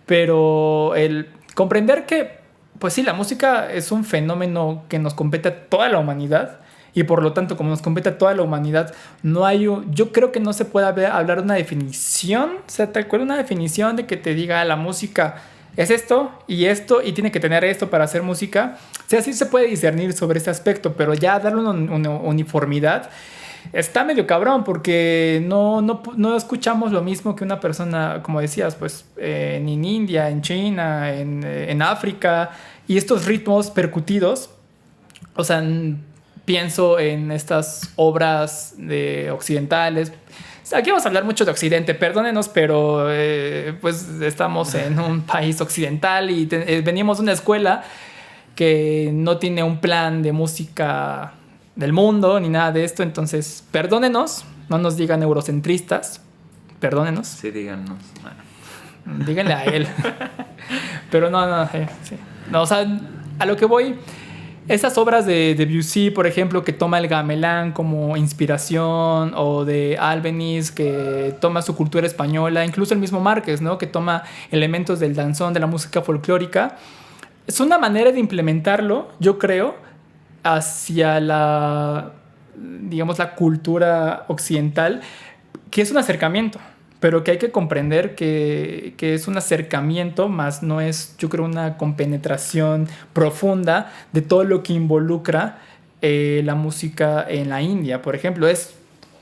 Speaker 1: pero el comprender que pues sí, la música es un fenómeno que nos compete a toda la humanidad y por lo tanto, como nos compete a toda la humanidad, yo creo que no se puede hablar de una definición, o sea, tal cual una definición de que te diga la música es esto y tiene que tener esto para hacer música. O sea, sí se puede discernir sobre este aspecto, pero ya darle una uniformidad está medio cabrón porque no escuchamos lo mismo que una persona, como decías, pues en India, en China, en África, y estos ritmos percutidos, o sea, pienso en estas obras occidentales. Aquí vamos a hablar mucho de Occidente, perdónenos, pero pues estamos en un país occidental y venimos de una escuela que no tiene un plan de música del mundo ni nada de esto, entonces perdónenos, no nos digan eurocentristas, perdónenos.
Speaker 2: Sí, díganos. Bueno.
Speaker 1: Díganle a él. Pero sí. No, o sea, a lo que voy, esas obras de Debussy, por ejemplo, que toma el gamelán como inspiración, o de Albéniz, que toma su cultura española, incluso el mismo Márquez, ¿no? Que toma elementos del danzón, de la música folclórica. Es una manera de implementarlo, yo creo, hacia digamos, la cultura occidental, que es un acercamiento, pero que hay que comprender que es un acercamiento, más no es, yo creo, una compenetración profunda de todo lo que involucra la música en la India, por ejemplo. Es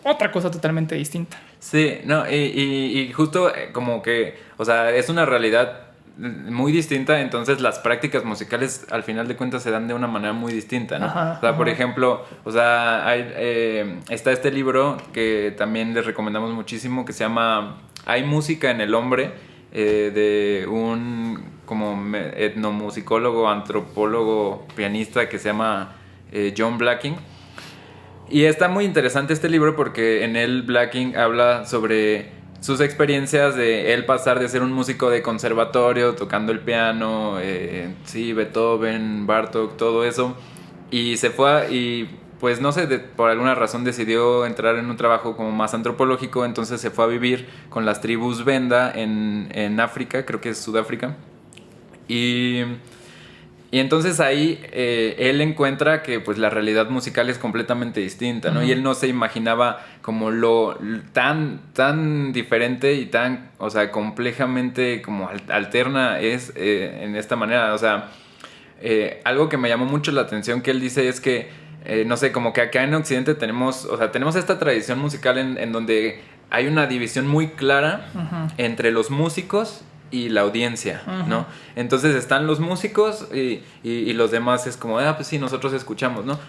Speaker 1: otra cosa totalmente distinta.
Speaker 2: Sí, no, y justo como que, o sea, es una realidad muy distinta, entonces las prácticas musicales al final de cuentas se dan de una manera muy distinta, ¿no?
Speaker 1: Ajá,
Speaker 2: o sea, por
Speaker 1: ajá.
Speaker 2: ejemplo, o sea, está este libro que también les recomendamos muchísimo que se llama Hay música en el hombre, de un como etnomusicólogo, antropólogo, pianista que se llama John Blacking. Y está muy interesante este libro porque en él Blacking habla sobre sus experiencias de él pasar de ser un músico de conservatorio tocando el piano, sí, Beethoven, Bartók, todo eso, y se fue y pues no sé, por alguna razón decidió entrar en un trabajo como más antropológico, entonces se fue a vivir con las tribus Venda en África, creo que es Sudáfrica, y entonces ahí él encuentra que pues la realidad musical es completamente distinta, ¿no? Uh-huh. Y él no se imaginaba como lo tan diferente y tan, o sea, complejamente como alterna es en esta manera. O sea, algo que me llamó mucho la atención que él dice es que no sé, como que acá en Occidente tenemos esta tradición musical en donde hay una división muy clara
Speaker 1: Ujú.
Speaker 2: entre los músicos y la audiencia,
Speaker 1: Ujú.
Speaker 2: ¿no? Entonces están los músicos y los demás es como, pues sí, nosotros escuchamos, ¿no?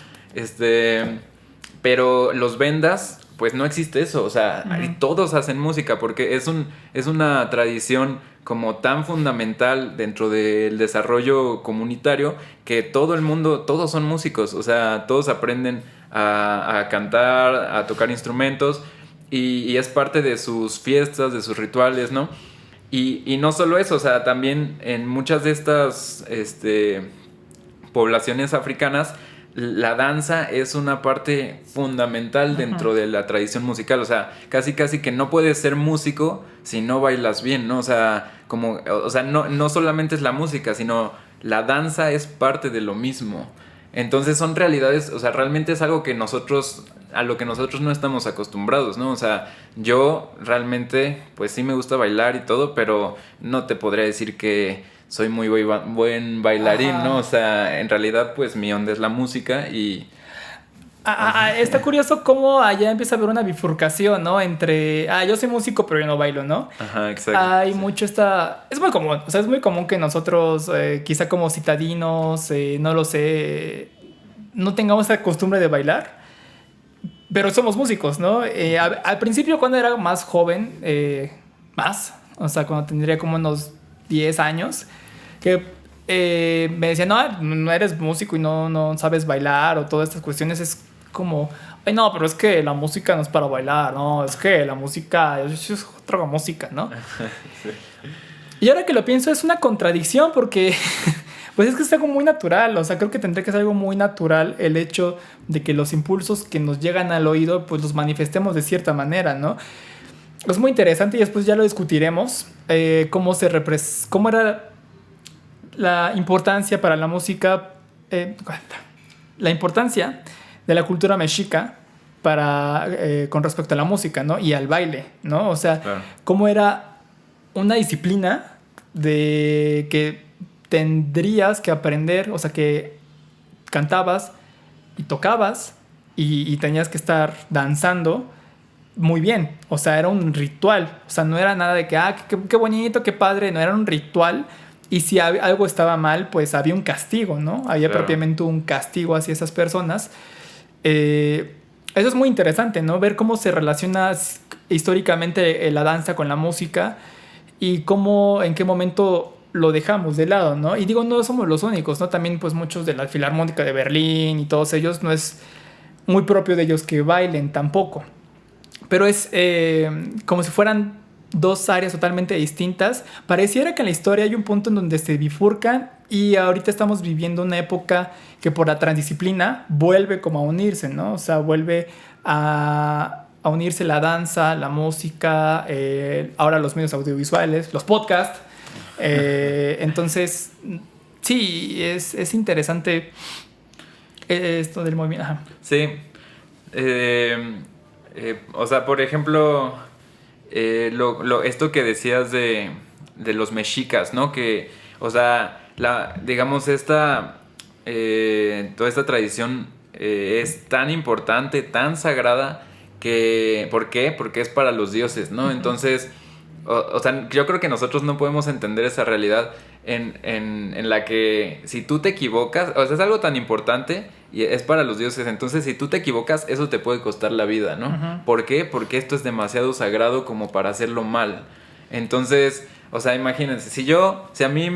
Speaker 2: Pero los vendas, pues no existe eso, o sea,
Speaker 1: Ujú.
Speaker 2: todos hacen música porque es una tradición como tan fundamental dentro del desarrollo comunitario que todo el mundo, todos son músicos, o sea, todos aprenden a cantar, a tocar instrumentos y es parte de sus fiestas, de sus rituales, ¿no? Y no solo eso, o sea, también en muchas de estas poblaciones africanas, la danza es una parte fundamental dentro
Speaker 1: Ujú.
Speaker 2: de la tradición musical. O sea, casi que no puedes ser músico si no bailas bien, ¿no? O sea, no solamente es la música, sino la danza es parte de lo mismo. Entonces son realidades, o sea, realmente es algo que a lo que nosotros no estamos acostumbrados, ¿no? O sea, yo realmente, pues sí me gusta bailar y todo, pero no te podría decir que soy muy buen bailarín, ¿no? O
Speaker 1: Ajá.
Speaker 2: sea, en realidad, pues mi onda es la música y...
Speaker 1: Está curioso cómo allá empieza a haber una bifurcación, ¿no? Entre, yo soy músico, pero yo no bailo, ¿no?
Speaker 2: Ajá, exacto.
Speaker 1: Hay
Speaker 2: Sí.
Speaker 1: mucho esta... Es muy común, o sea, es muy común que nosotros, quizá como citadinos, no lo sé, no tengamos esa costumbre de bailar, pero somos músicos, ¿no? Al principio, cuando era más joven, o sea, cuando tendría como unos 10 años, que me decían, no, no eres músico y no sabes bailar o todas estas cuestiones, es como, ay, no, pero es que la música no es para bailar, no, es que la música es otra música, ¿no?
Speaker 2: Sí.
Speaker 1: Y ahora que lo pienso es una contradicción porque pues es que es algo muy natural, o sea, creo que tendría que ser algo muy natural el hecho de que los impulsos que nos llegan al oído pues los manifestemos de cierta manera, ¿no? Es muy interesante y después ya lo discutiremos, cómo era la importancia para la música, la importancia de la cultura mexica con respecto a la música, ¿no? Y al baile, ¿no? O sea,
Speaker 2: Claro.
Speaker 1: cómo era una disciplina de que tendrías que aprender, o sea, que cantabas y tocabas y tenías que estar danzando muy bien, o sea, era un ritual, o sea, no era nada de que, qué bonito, qué padre, no, era un ritual y si algo estaba mal, pues había un castigo, ¿no? Había
Speaker 2: Claro.
Speaker 1: propiamente un castigo hacia esas personas. Eso es muy interesante, ¿no? Ver cómo se relaciona históricamente la danza con la música y cómo, en qué momento lo dejamos de lado, ¿no? Y digo, no somos los únicos, ¿no? También pues muchos de la Filarmónica de Berlín y todos ellos, no es muy propio de ellos que bailen tampoco. Pero es como si fueran dos áreas totalmente distintas. Pareciera que en la historia hay un punto en donde se bifurcan y ahorita estamos viviendo una época que por la transdisciplina vuelve como a unirse, ¿no? O sea, vuelve a unirse la danza, la música, ahora los medios audiovisuales, los podcasts. Entonces, sí, es interesante esto del movimiento. Ajá.
Speaker 2: Sí. O sea, por ejemplo, esto que decías de los mexicas, ¿no? Que, o sea, digamos, toda esta tradición es tan importante, tan sagrada, que, ¿por qué? Porque es para los dioses, ¿no?
Speaker 1: Uh-huh.
Speaker 2: Entonces, o sea, yo creo que nosotros no podemos entender esa realidad en la que si tú te equivocas, o sea, es algo tan importante y es para los dioses, entonces si tú te equivocas, eso te puede costar la vida, ¿no?
Speaker 1: Uh-huh.
Speaker 2: ¿Por qué? Porque esto es demasiado sagrado como para hacerlo mal. Entonces, o sea, imagínense, si a mí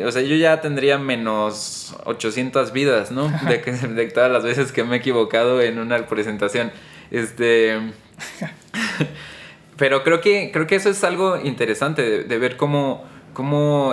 Speaker 2: o sea, yo ya tendría menos 800 vidas, ¿no? De todas las veces que me he equivocado en una presentación. Pero creo que eso es algo interesante de ver cómo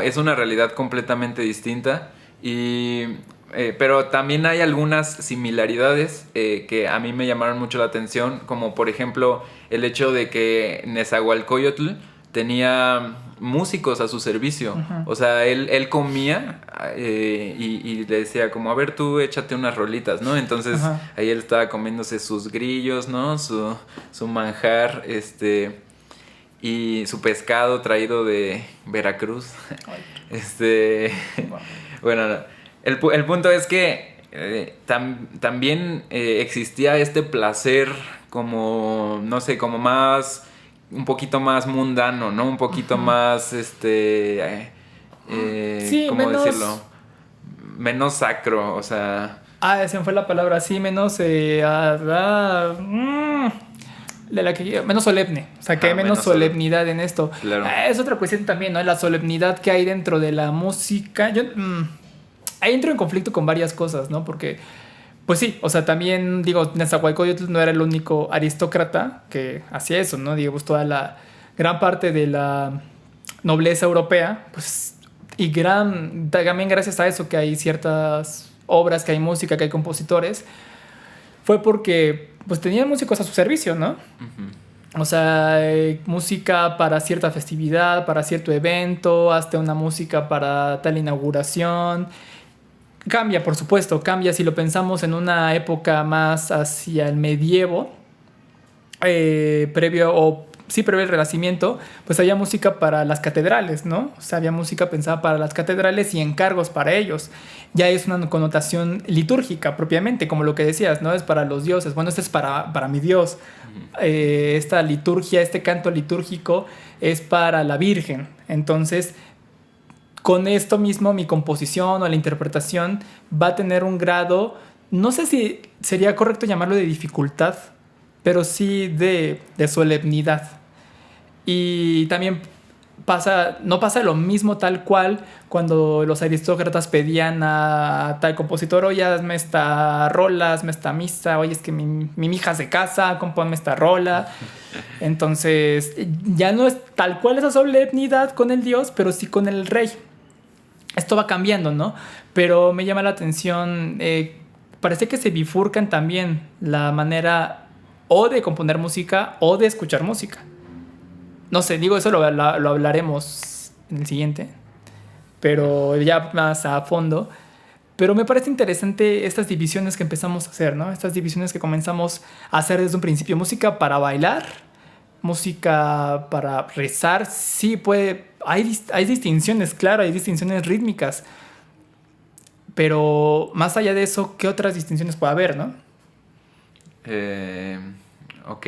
Speaker 2: es una realidad completamente distinta. Pero también hay algunas similaridades que a mí me llamaron mucho la atención, como por ejemplo el hecho de que Nezahualcóyotl tenía músicos a su servicio.
Speaker 1: Uh-huh.
Speaker 2: O sea, él comía y le decía como, a ver, tú échate unas rolitas, ¿no? Entonces
Speaker 1: Uh-huh.
Speaker 2: ahí él estaba comiéndose sus grillos, ¿no? Su manjar, y su pescado traído de Veracruz.
Speaker 1: Wow.
Speaker 2: Bueno, el punto es que también existía este placer como, no sé, como más un poquito más mundano, ¿no? Un poquito más,
Speaker 1: Sí,
Speaker 2: ¿cómo
Speaker 1: menos...
Speaker 2: decirlo? Menos sacro, o sea...
Speaker 1: Se me fue la palabra, sí, menos... de la que menos solemne, o sea, que hay menos solemnidad en esto.
Speaker 2: Claro.
Speaker 1: Es otra cuestión también, ¿no? La solemnidad que hay dentro de la música. Yo ahí entro en conflicto con varias cosas, ¿no? Porque, pues sí, o sea, también, digo, Nezahualcóyotl no era el único aristócrata que hacía eso, ¿no? Digamos, toda la gran parte de la nobleza europea, pues, y también gracias a eso que hay ciertas obras, que hay música, que hay compositores, fue porque pues tenían músicos a su servicio, ¿no? O sea, música para cierta festividad, para cierto evento, hasta una música para tal inauguración. Cambia, por supuesto, cambia si lo pensamos en una época más hacia el medievo, previo al Renacimiento, pues había música para las catedrales, ¿no? O sea, había música pensada para las catedrales y encargos para ellos. Ya es una connotación litúrgica propiamente, como lo que decías, ¿no? Es para los dioses. Bueno, este es para mi Dios. Esta liturgia, este canto litúrgico es para la Virgen. Entonces, con esto mismo, mi composición o la interpretación va a tener un grado, no sé si sería correcto llamarlo de dificultad, pero sí de solemnidad. Y también no pasa lo mismo tal cual cuando los aristócratas pedían a tal compositor: oye, hazme esta rola, hazme esta misa, oye, es que mi hija se casa, compónme esta rola. Entonces ya no es tal cual esa solemnidad con el dios, pero sí con el rey. Esto va cambiando, ¿no? Pero me llama la atención, parece que se bifurcan también la manera o de componer música o de escuchar música. No sé, digo, eso lo hablaremos en el siguiente, pero ya más a fondo. Pero me parece interesante estas divisiones que empezamos a hacer, ¿no? Estas divisiones que comenzamos a hacer desde un principio. Música para bailar, música para rezar. Sí, hay distinciones, claro, hay distinciones rítmicas. Pero más allá de eso, ¿qué otras distinciones puede haber, no?
Speaker 2: Ok,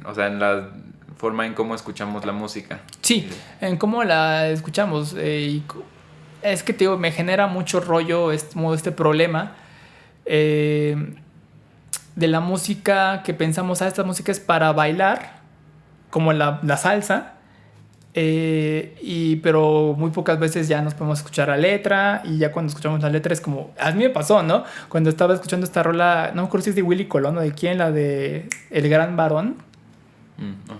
Speaker 2: o sea, en la forma en cómo escuchamos la música.
Speaker 1: Sí, en cómo la escuchamos. Es que te digo, me genera mucho rollo este problema de la música que pensamos, esta música es para bailar, como la salsa, pero muy pocas veces ya nos podemos escuchar la letra, y ya cuando escuchamos la letra es como, a mí me pasó, ¿no? Cuando estaba escuchando esta rola, no me acuerdo si es de Willy Colón o de quién, la de El Gran Varón.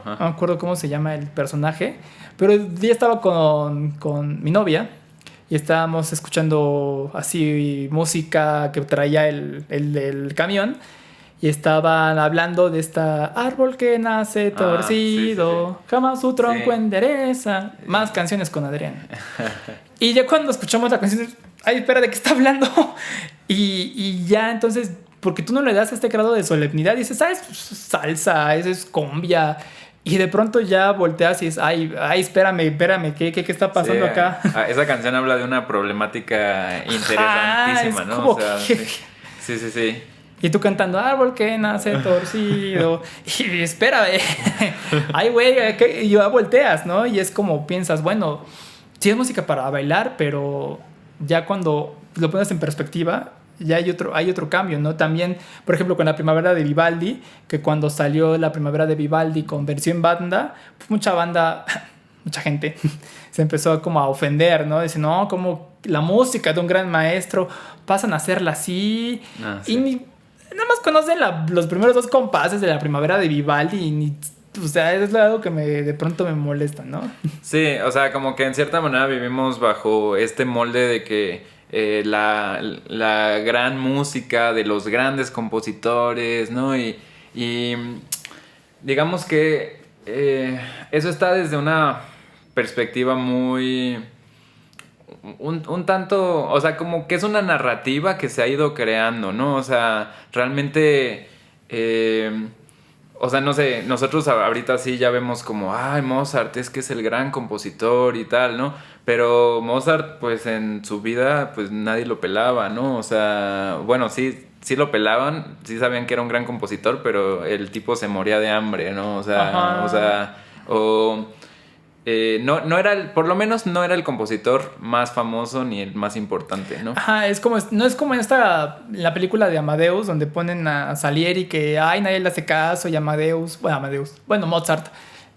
Speaker 1: No me acuerdo cómo se llama el personaje, pero ya estaba con mi novia y estábamos escuchando así música que traía el camión, y estaban hablando de esta árbol que nace torcido, sí. Jamás su tronco endereza. Más canciones con Adrián. Y ya cuando escuchamos la canción, ay, espera, ¿de qué está hablando? Y ya entonces, porque tú no le das este grado de solemnidad, dices, ¿sabes? Salsa, eso es cumbia. Y de pronto ya volteas y dices, ay, espérame, ¿qué está pasando acá?
Speaker 2: Esa canción habla de una problemática interesantísima, ¿no?
Speaker 1: O sea,
Speaker 2: sí.
Speaker 1: Y tú cantando, árbol que nace torcido. Y espérame. Ay, güey, y ya volteas, ¿no? Y es como piensas, bueno, sí es música para bailar, pero ya cuando lo pones en perspectiva, ya hay otro cambio, ¿no? También, por ejemplo, con la Primavera de Vivaldi, que cuando salió la Primavera de Vivaldi con versión banda, pues mucha gente se empezó como a ofender, ¿no? Dice, no, como la música de un gran maestro pasan a hacerla así.
Speaker 2: Sí.
Speaker 1: Y nada más conocen los primeros 2 compases de la Primavera de Vivaldi, o sea, es algo que de pronto me molesta, ¿no?
Speaker 2: Sí, o sea, como que en cierta manera vivimos bajo este molde de que la gran música de los grandes compositores, ¿no? Y digamos que eso está desde una perspectiva muy... Un tanto, o sea, como que es una narrativa que se ha ido creando, ¿no? O sea, realmente, o sea, no sé, nosotros ahorita sí ya vemos como, ay, Mozart es que es el gran compositor y tal, ¿no? Pero Mozart, pues en su vida, pues nadie lo pelaba, ¿no? O sea, bueno, sí, sí lo pelaban, sí sabían que era un gran compositor, pero el tipo se moría de hambre, ¿no?
Speaker 1: Ajá.
Speaker 2: No era por lo menos no era el compositor más famoso ni el más importante, ¿no?
Speaker 1: Ajá, no es como en la película de Amadeus, donde ponen a Salieri que, ay, nadie le hace caso, y bueno, Mozart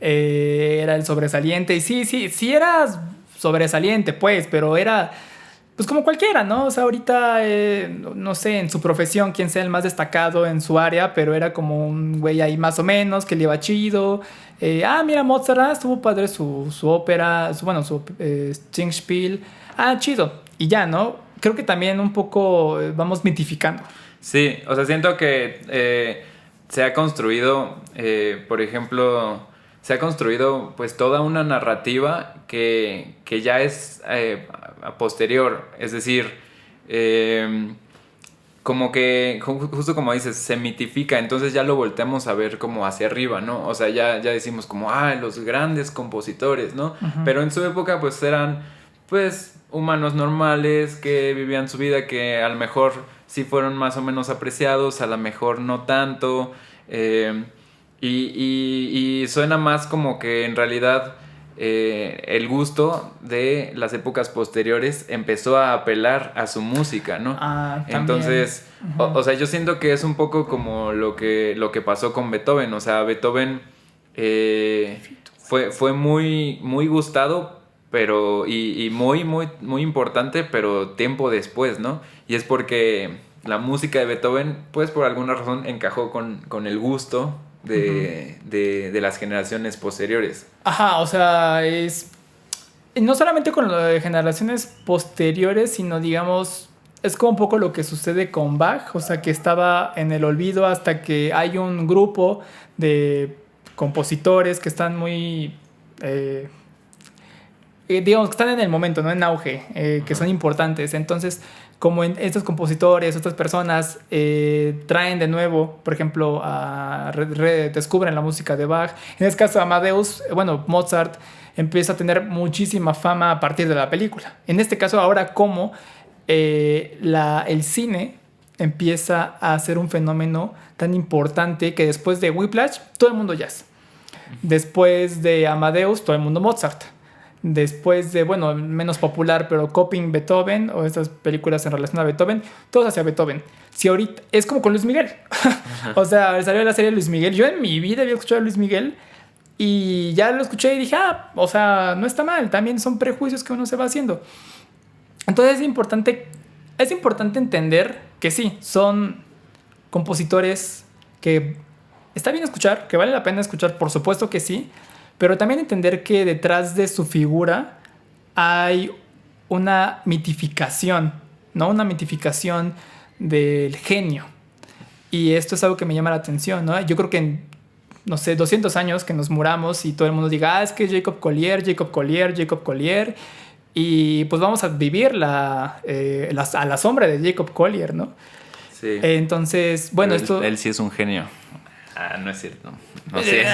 Speaker 1: era el sobresaliente, y sí era sobresaliente, pues, pero era, pues como cualquiera, ¿no? O sea, ahorita, no sé, en su profesión, quién sea el más destacado en su área, pero era como un güey ahí más o menos, que le iba chido. Mira, Mozart, estuvo padre su ópera, su Singspiel. Chido. Y ya, ¿no? Creo que también un poco vamos mitificando.
Speaker 2: Sí, o sea, siento que se ha construido, por ejemplo, se ha construido pues toda una narrativa que ya es a posterior, es decir, como que, justo como dices, se mitifica, entonces ya lo volteamos a ver como hacia arriba, ¿no? O sea, ya decimos como, los grandes compositores, ¿no?
Speaker 1: Ujú.
Speaker 2: Pero en su época pues eran, pues, humanos normales que vivían su vida, que a lo mejor sí fueron más o menos apreciados, a lo mejor no tanto, y suena más como que en realidad el gusto de las épocas posteriores empezó a apelar a su música, ¿no?
Speaker 1: También.
Speaker 2: Entonces,
Speaker 1: Ujú.
Speaker 2: o sea, yo siento que es un poco como lo que pasó con Beethoven. O sea, Beethoven fue muy, muy gustado, pero y muy, muy, muy importante, pero tiempo después, ¿no? Y es porque la música de Beethoven, pues por alguna razón encajó con el gusto
Speaker 1: Ujú.
Speaker 2: de las generaciones posteriores.
Speaker 1: Ajá, o sea, no solamente con lo de generaciones posteriores, sino digamos, es como un poco lo que sucede con Bach, o sea, que estaba en el olvido hasta que hay un grupo de compositores que están muy, digamos, que están en el momento, ¿no? En auge, que son importantes. Entonces, como estos compositores, estas personas traen de nuevo, por ejemplo, redescubren la música de Bach. En este caso, Amadeus, Mozart empieza a tener muchísima fama a partir de la película. En este caso, ahora como el cine empieza a ser un fenómeno tan importante que después de Whiplash, todo el mundo jazz. Después de Amadeus, todo el mundo Mozart. Después de, menos popular, pero Coping Beethoven, o estas películas en relación a Beethoven, todos hacia Beethoven. Si ahorita, es como con Luis Miguel. O sea, salió la serie de Luis Miguel. Yo en mi vida había escuchado a Luis Miguel y ya lo escuché y dije, o sea, no está mal. También son prejuicios que uno se va haciendo. Entonces es importante entender que sí, son compositores que está bien escuchar, que vale la pena escuchar, por supuesto que sí, pero también entender que detrás de su figura hay una mitificación, ¿no? Una mitificación del genio. Y esto es algo que me llama la atención, ¿no? Yo creo que en, no sé, 200 años que nos muramos y todo el mundo diga, es que Jacob Collier, Jacob Collier, Jacob Collier, y pues vamos a vivir a la sombra de Jacob Collier, ¿no?
Speaker 2: Sí.
Speaker 1: Entonces, bueno,
Speaker 2: Pero él sí es un genio. No es cierto.
Speaker 1: No sé.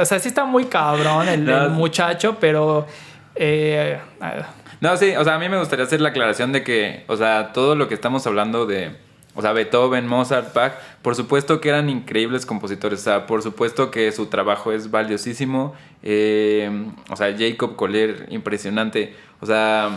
Speaker 1: O sea, sí está muy cabrón el muchacho, pero...
Speaker 2: No, sí, o sea, a mí me gustaría hacer la aclaración de que, o sea, todo lo que estamos hablando de, o sea, Beethoven, Mozart, Bach, por supuesto que eran increíbles compositores, o sea, por supuesto que su trabajo es valiosísimo, o sea, Jacob Collier, impresionante, o sea,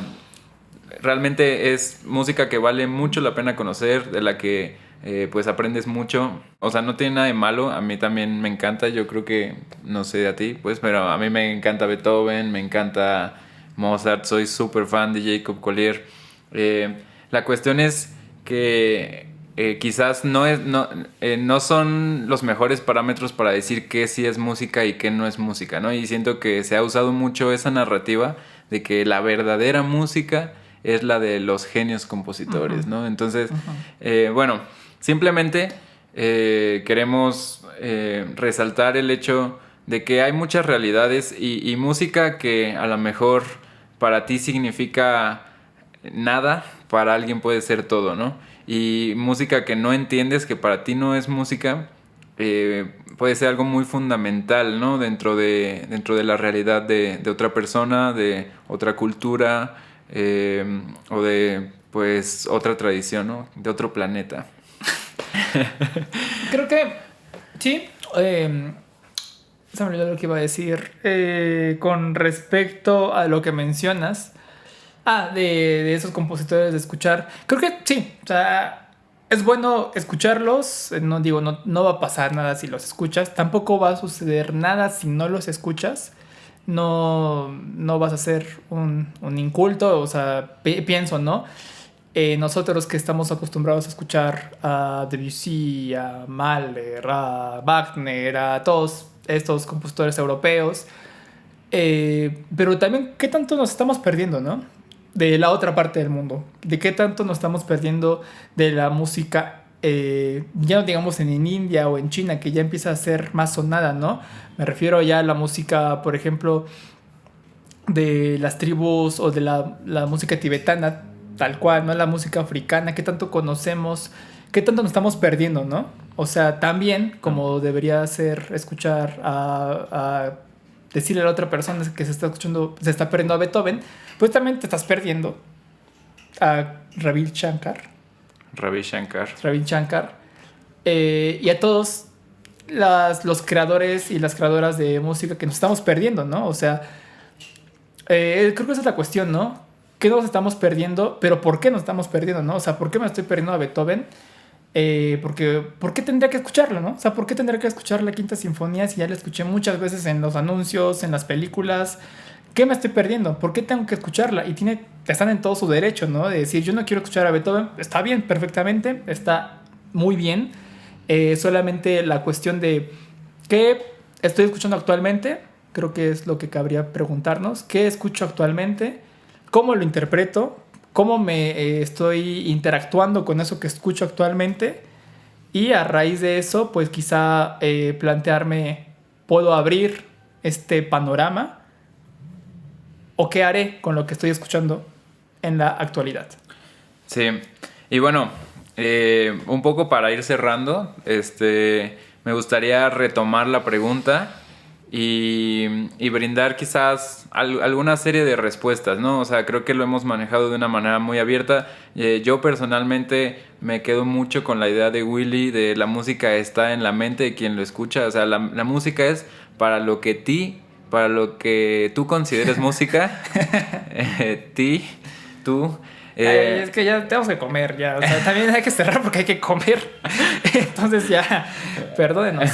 Speaker 2: realmente es música que vale mucho la pena conocer, de la que pues aprendes mucho. O sea, no tiene nada de malo. A mí también me encanta. Yo creo que, no sé a ti, pues, pero a mí me encanta Beethoven, me encanta Mozart. Soy súper fan de Jacob Collier. La cuestión es que quizás no son los mejores parámetros para decir qué sí es música y qué no es música, ¿no? Y siento que se ha usado mucho esa narrativa de que la verdadera música es la de los genios compositores, ¿no? Entonces, bueno, simplemente queremos resaltar el hecho de que hay muchas realidades y música que a lo mejor para ti significa nada, para alguien puede ser todo, ¿no? Y música que no entiendes, que para ti no es música, puede ser algo muy fundamental, ¿no? Dentro de la realidad de otra persona, de otra cultura, o de, pues, otra tradición, ¿no? De otro planeta.
Speaker 1: Creo que sí. Se me olvidó lo que iba a decir. Con respecto a lo que mencionas. De esos compositores de escuchar. Creo que sí. O sea, es bueno escucharlos. No digo, no va a pasar nada si los escuchas. Tampoco va a suceder nada si no los escuchas. No vas a ser un inculto. O sea, pienso, ¿no? Nosotros que estamos acostumbrados a escuchar a Debussy, a Mahler, a Wagner, a todos estos compositores europeos, pero también qué tanto nos estamos perdiendo, ¿no? De la otra parte del mundo, de qué tanto nos estamos perdiendo de la música, ya no digamos en India o en China, que ya empieza a ser más sonada, ¿no? Me refiero ya a la música, por ejemplo, de las tribus o de la música tibetana, tal cual, ¿no? La música africana, qué tanto conocemos, qué tanto nos estamos perdiendo, ¿no? O sea, también como debería ser escuchar a decirle a la otra persona que se está escuchando, se está perdiendo a Beethoven, pues también te estás perdiendo a Ravi Shankar. Ravi Shankar. Y a todos los creadores y las creadoras de música que nos estamos perdiendo, ¿no? O sea, creo que esa es la cuestión, ¿no? ¿Qué nos estamos perdiendo? Pero ¿por qué nos estamos perdiendo, no? O sea, ¿por qué me estoy perdiendo a Beethoven? Porque, ¿por qué tendría que escucharlo, no? O sea, ¿por qué tendría que escuchar la Quinta Sinfonía si ya la escuché muchas veces en los anuncios, en las películas? ¿Qué me estoy perdiendo? ¿Por qué tengo que escucharla? Y están en todo su derecho, ¿no? De decir, yo no quiero escuchar a Beethoven. Está bien, perfectamente. Está muy bien. Solamente la cuestión de ¿qué estoy escuchando actualmente? Creo que es lo que cabría preguntarnos. ¿Qué escucho actualmente? ¿Cómo lo interpreto? ¿Cómo me estoy interactuando con eso que escucho actualmente? Y a raíz de eso, pues quizá plantearme, ¿puedo abrir este panorama? ¿O qué haré con lo que estoy escuchando en la actualidad?
Speaker 2: Sí, y bueno, un poco para ir cerrando, me gustaría retomar la pregunta y brindar quizás alguna serie de respuestas, ¿no? O sea, creo que lo hemos manejado de una manera muy abierta. Yo personalmente me quedo mucho con la idea de Willy de la música está en la mente de quien lo escucha. O sea, la música es para lo que tú consideres música. Tú.
Speaker 1: Es que ya tenemos que comer, ya. O sea, también hay que cerrar porque hay que comer. Entonces ya, perdónenos.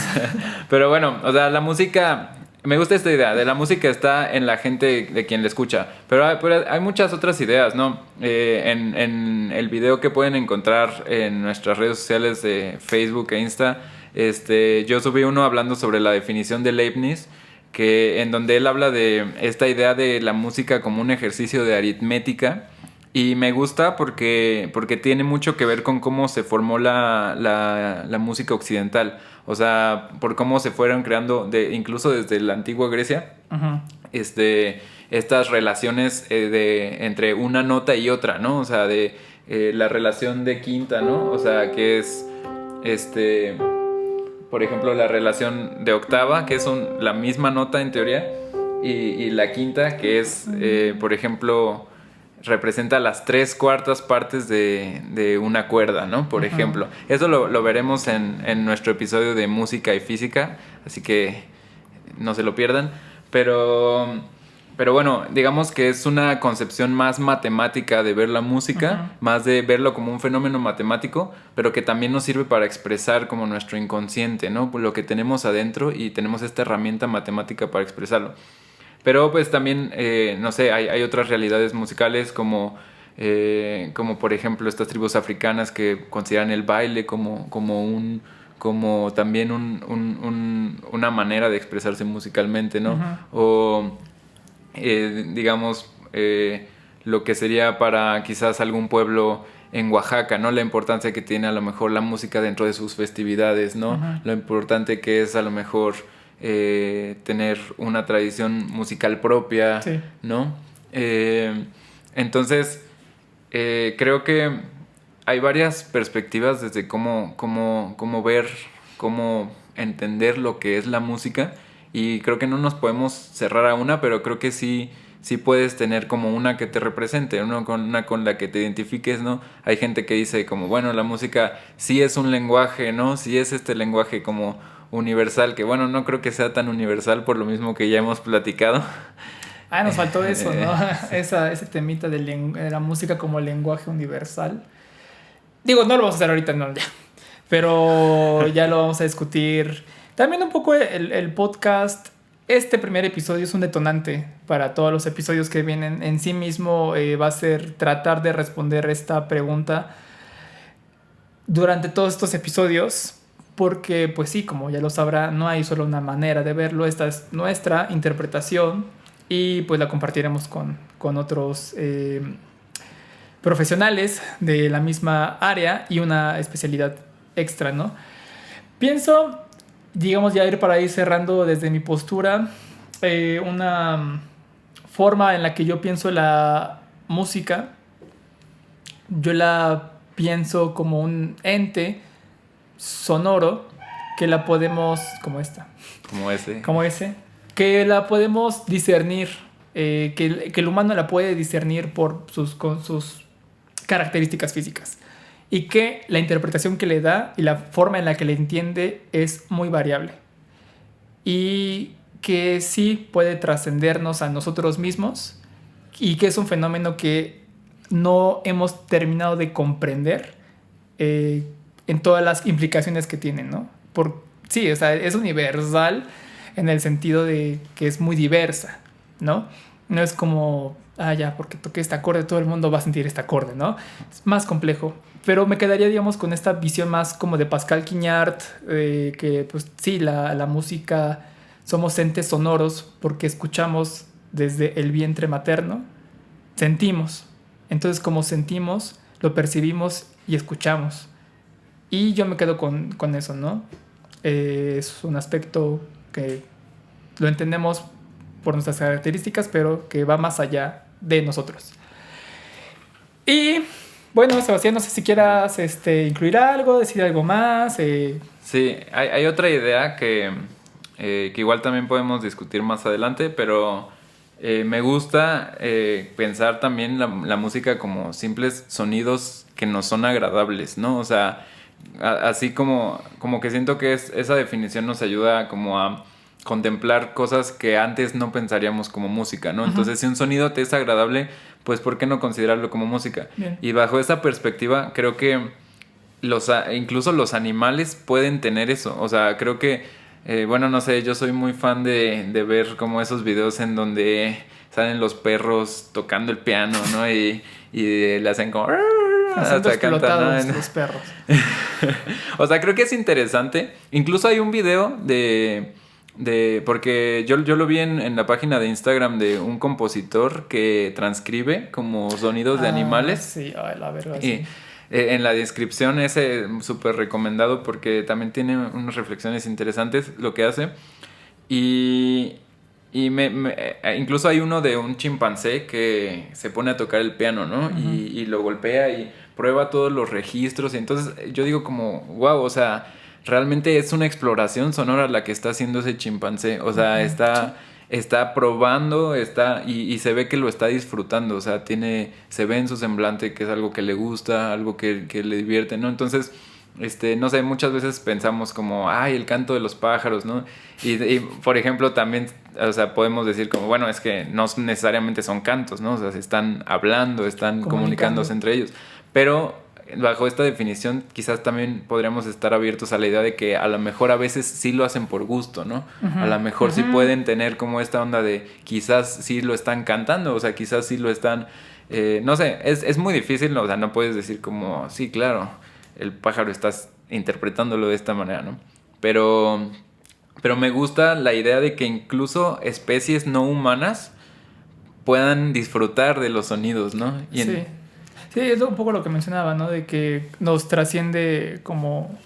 Speaker 2: Pero bueno, o sea, la música... Me gusta esta idea, de la música está en la gente de quien la escucha. Pero hay muchas otras ideas, ¿no? En el video que pueden encontrar en nuestras redes sociales de Facebook e Insta, yo subí uno hablando sobre la definición de Leibniz, en donde él habla de esta idea de la música como un ejercicio de aritmética. Y me gusta porque tiene mucho que ver con cómo se formó la música occidental. O sea, por cómo se fueron creando, incluso desde la antigua Grecia, uh-huh. Estas relaciones entre una nota y otra, ¿no? O sea, de la relación de quinta, ¿no? O sea, que es, por ejemplo, la relación de octava, que es la misma nota en teoría, y la quinta, que es, por ejemplo... representa las 3/4 partes de una cuerda, ¿no? Por ejemplo. Eso lo veremos en nuestro episodio de música y física, así que no se lo pierdan. Pero bueno, digamos que es una concepción más matemática de ver la música, más de verlo como un fenómeno matemático, pero que también nos sirve para expresar como nuestro inconsciente, ¿no? Lo que tenemos adentro y tenemos esta herramienta matemática para expresarlo. Pero pues también, no sé, hay otras realidades musicales como por ejemplo estas tribus africanas que consideran el baile como también una manera de expresarse musicalmente, ¿no? Uh-huh. O digamos lo que sería para quizás algún pueblo en Oaxaca, ¿no? La importancia que tiene a lo mejor la música dentro de sus festividades, ¿no? Uh-huh. Lo importante que es a lo mejor... tener una tradición musical propia, sí. ¿No? Entonces, creo que hay varias perspectivas desde cómo ver, cómo entender lo que es la música, y creo que no nos podemos cerrar a una, pero creo que sí sí puedes tener como una que te represente, una con la que te identifiques, ¿no? Hay gente que dice como, bueno, la música sí es un lenguaje, ¿no? Sí es este lenguaje como universal, que bueno, no creo que sea tan universal por lo mismo que ya hemos platicado.
Speaker 1: Nos faltó eso, ¿no?
Speaker 2: Sí.
Speaker 1: Ese temita de la música como lenguaje universal. Digo, no lo vamos a hacer ahorita, no, ya. Pero ya lo vamos a discutir. También un poco el podcast. Este primer episodio es un detonante para todos los episodios que vienen. En sí mismo va a ser tratar de responder esta pregunta durante todos estos episodios. Porque, pues sí, como ya lo sabrá, no hay solo una manera de verlo. Esta es nuestra interpretación y pues la compartiremos con otros profesionales de la misma área y una especialidad extra, ¿no? Pienso, digamos, ya ir para ir cerrando desde mi postura, una forma en la que yo pienso la música. Yo la pienso como un ente sonoro que la podemos, como esta, como ese, que la podemos discernir, que el humano la puede discernir con sus características físicas y que la interpretación que le da y la forma en la que le entiende es muy variable y que sí puede trascendernos a nosotros mismos y que es un fenómeno que no hemos terminado de comprender en todas las implicaciones que tienen, ¿no? Sí, o sea, es universal en el sentido de que es muy diversa, ¿no? No es como, ya, porque toqué este acorde, todo el mundo va a sentir este acorde, ¿no? Es más complejo. Pero me quedaría, digamos, con esta visión más como de Pascal Quignard, que, pues sí, la música, somos entes sonoros porque escuchamos desde el vientre materno, sentimos. Entonces, como sentimos, lo percibimos y escuchamos. Y yo me quedo con eso, ¿no? Es un aspecto que lo entendemos por nuestras características, pero que va más allá de nosotros. Y bueno, Sebastián, no sé si quieras incluir algo, decir algo más.
Speaker 2: Sí, hay otra idea que igual también podemos discutir más adelante, pero me gusta pensar también la música como simples sonidos que nos son agradables, ¿no? O sea, así como que siento que esa definición nos ayuda como a contemplar cosas que antes no pensaríamos como música, ¿no? Uh-huh. Entonces, si un sonido te es agradable, pues ¿por qué no considerarlo como música? Bien. Y bajo esa perspectiva, creo que incluso los animales pueden tener eso. O sea, creo que, bueno, no sé, yo soy muy fan de ver como esos videos en donde salen los perros tocando el piano, ¿no? Y le hacen como...
Speaker 1: Haciendo explotados los perros.
Speaker 2: O sea, creo que es interesante. Incluso hay un video porque yo lo vi en la página de Instagram de un compositor que transcribe como sonidos de animales.
Speaker 1: Sí, la verdad,
Speaker 2: sí. En la descripción ese súper recomendado porque también tiene unas reflexiones interesantes lo que hace. Y incluso hay uno de un chimpancé que se pone a tocar el piano, ¿no? Uh-huh. Y lo golpea y prueba todos los registros. Y entonces yo digo como, wow, o sea, realmente es una exploración sonora la que está haciendo ese chimpancé. O sea, está probando, y se ve que lo está disfrutando. O sea, se ve en su semblante que es algo que le gusta, algo que le divierte, ¿no? Entonces, no sé, muchas veces pensamos como, el canto de los pájaros, ¿no? Y por ejemplo, también, o sea, podemos decir como, bueno, es que no necesariamente son cantos, ¿no? O sea, se están hablando, están comunicándose entre ellos. Pero bajo esta definición, quizás también podríamos estar abiertos a la idea de que a lo mejor a veces sí lo hacen por gusto, ¿no? Uh-huh. A lo mejor sí pueden tener como esta onda de quizás sí lo están cantando, o sea, quizás sí lo están... no sé, es muy difícil, ¿no? O sea, no puedes decir como, sí, claro, el pájaro estás interpretándolo de esta manera, ¿no? Pero me gusta la idea de que incluso especies no humanas puedan disfrutar de los sonidos, ¿no?
Speaker 1: Sí, es un poco lo que mencionaba, ¿no? De que nos trasciende como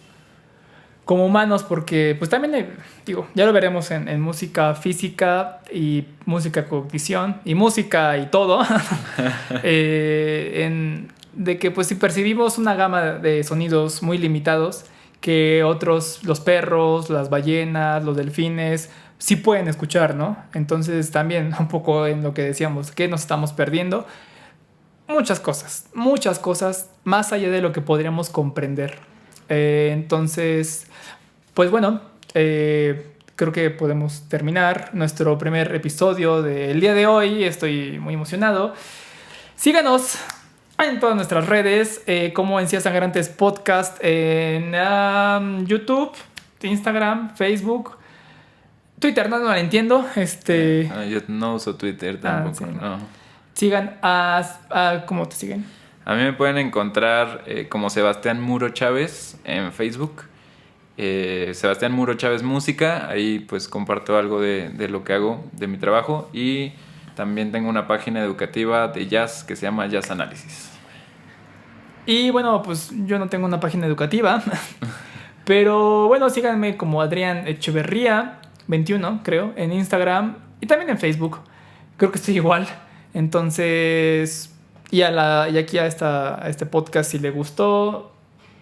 Speaker 1: humanos, porque pues también, ya lo veremos en música física y música cognición y música y todo, de que pues si percibimos una gama de sonidos muy limitados que otros, los perros, las ballenas, los delfines, sí pueden escuchar, ¿no? Entonces también un poco en lo que decíamos, que nos estamos perdiendo. Muchas cosas más allá de lo que podríamos comprender. Entonces, pues bueno, creo que podemos terminar nuestro primer episodio del día de hoy. Estoy muy emocionado. Síganos en todas nuestras redes, como Encías Sangrantes Podcast, en YouTube, Instagram, Facebook, Twitter, no lo entiendo.
Speaker 2: Yo no uso Twitter tampoco,
Speaker 1: sí,
Speaker 2: no.
Speaker 1: Sigan ¿cómo te siguen?
Speaker 2: A mí me pueden encontrar como Sebastián Muro Chávez en Facebook. Sebastián Muro Chávez Música. Ahí pues comparto algo de lo que hago, de mi trabajo. Y también tengo una página educativa de jazz que se llama Jazz Análisis.
Speaker 1: Y bueno, pues yo no tengo una página educativa. Pero bueno, síganme como Adrián Echeverría 21, creo, en Instagram y también en Facebook. Creo que estoy igual. Entonces, y aquí a este podcast, si le gustó,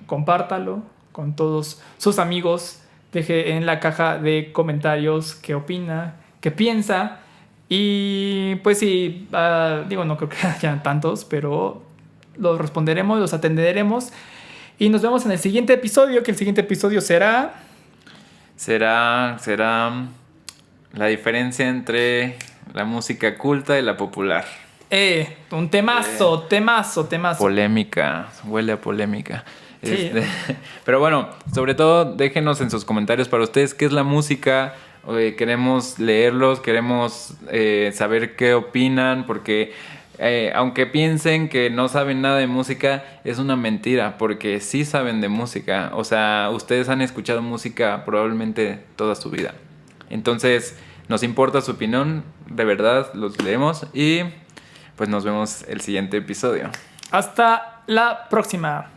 Speaker 1: compártalo con todos sus amigos. Deje en la caja de comentarios qué opina, qué piensa. Y pues sí, no creo que haya tantos, pero los responderemos, los atenderemos. Y nos vemos en el siguiente episodio, que el siguiente episodio será
Speaker 2: la diferencia entre la música culta y la popular.
Speaker 1: Un temazo.
Speaker 2: Polémica, huele a polémica.
Speaker 1: Sí.
Speaker 2: Pero bueno, sobre todo déjenos en sus comentarios para ustedes qué es la música. Queremos leerlos, queremos saber qué opinan, porque aunque piensen que no saben nada de música, es una mentira, porque sí saben de música. O sea, ustedes han escuchado música probablemente toda su vida. Entonces, nos importa su opinión, de verdad, los leemos y pues nos vemos el siguiente episodio.
Speaker 1: Hasta la próxima.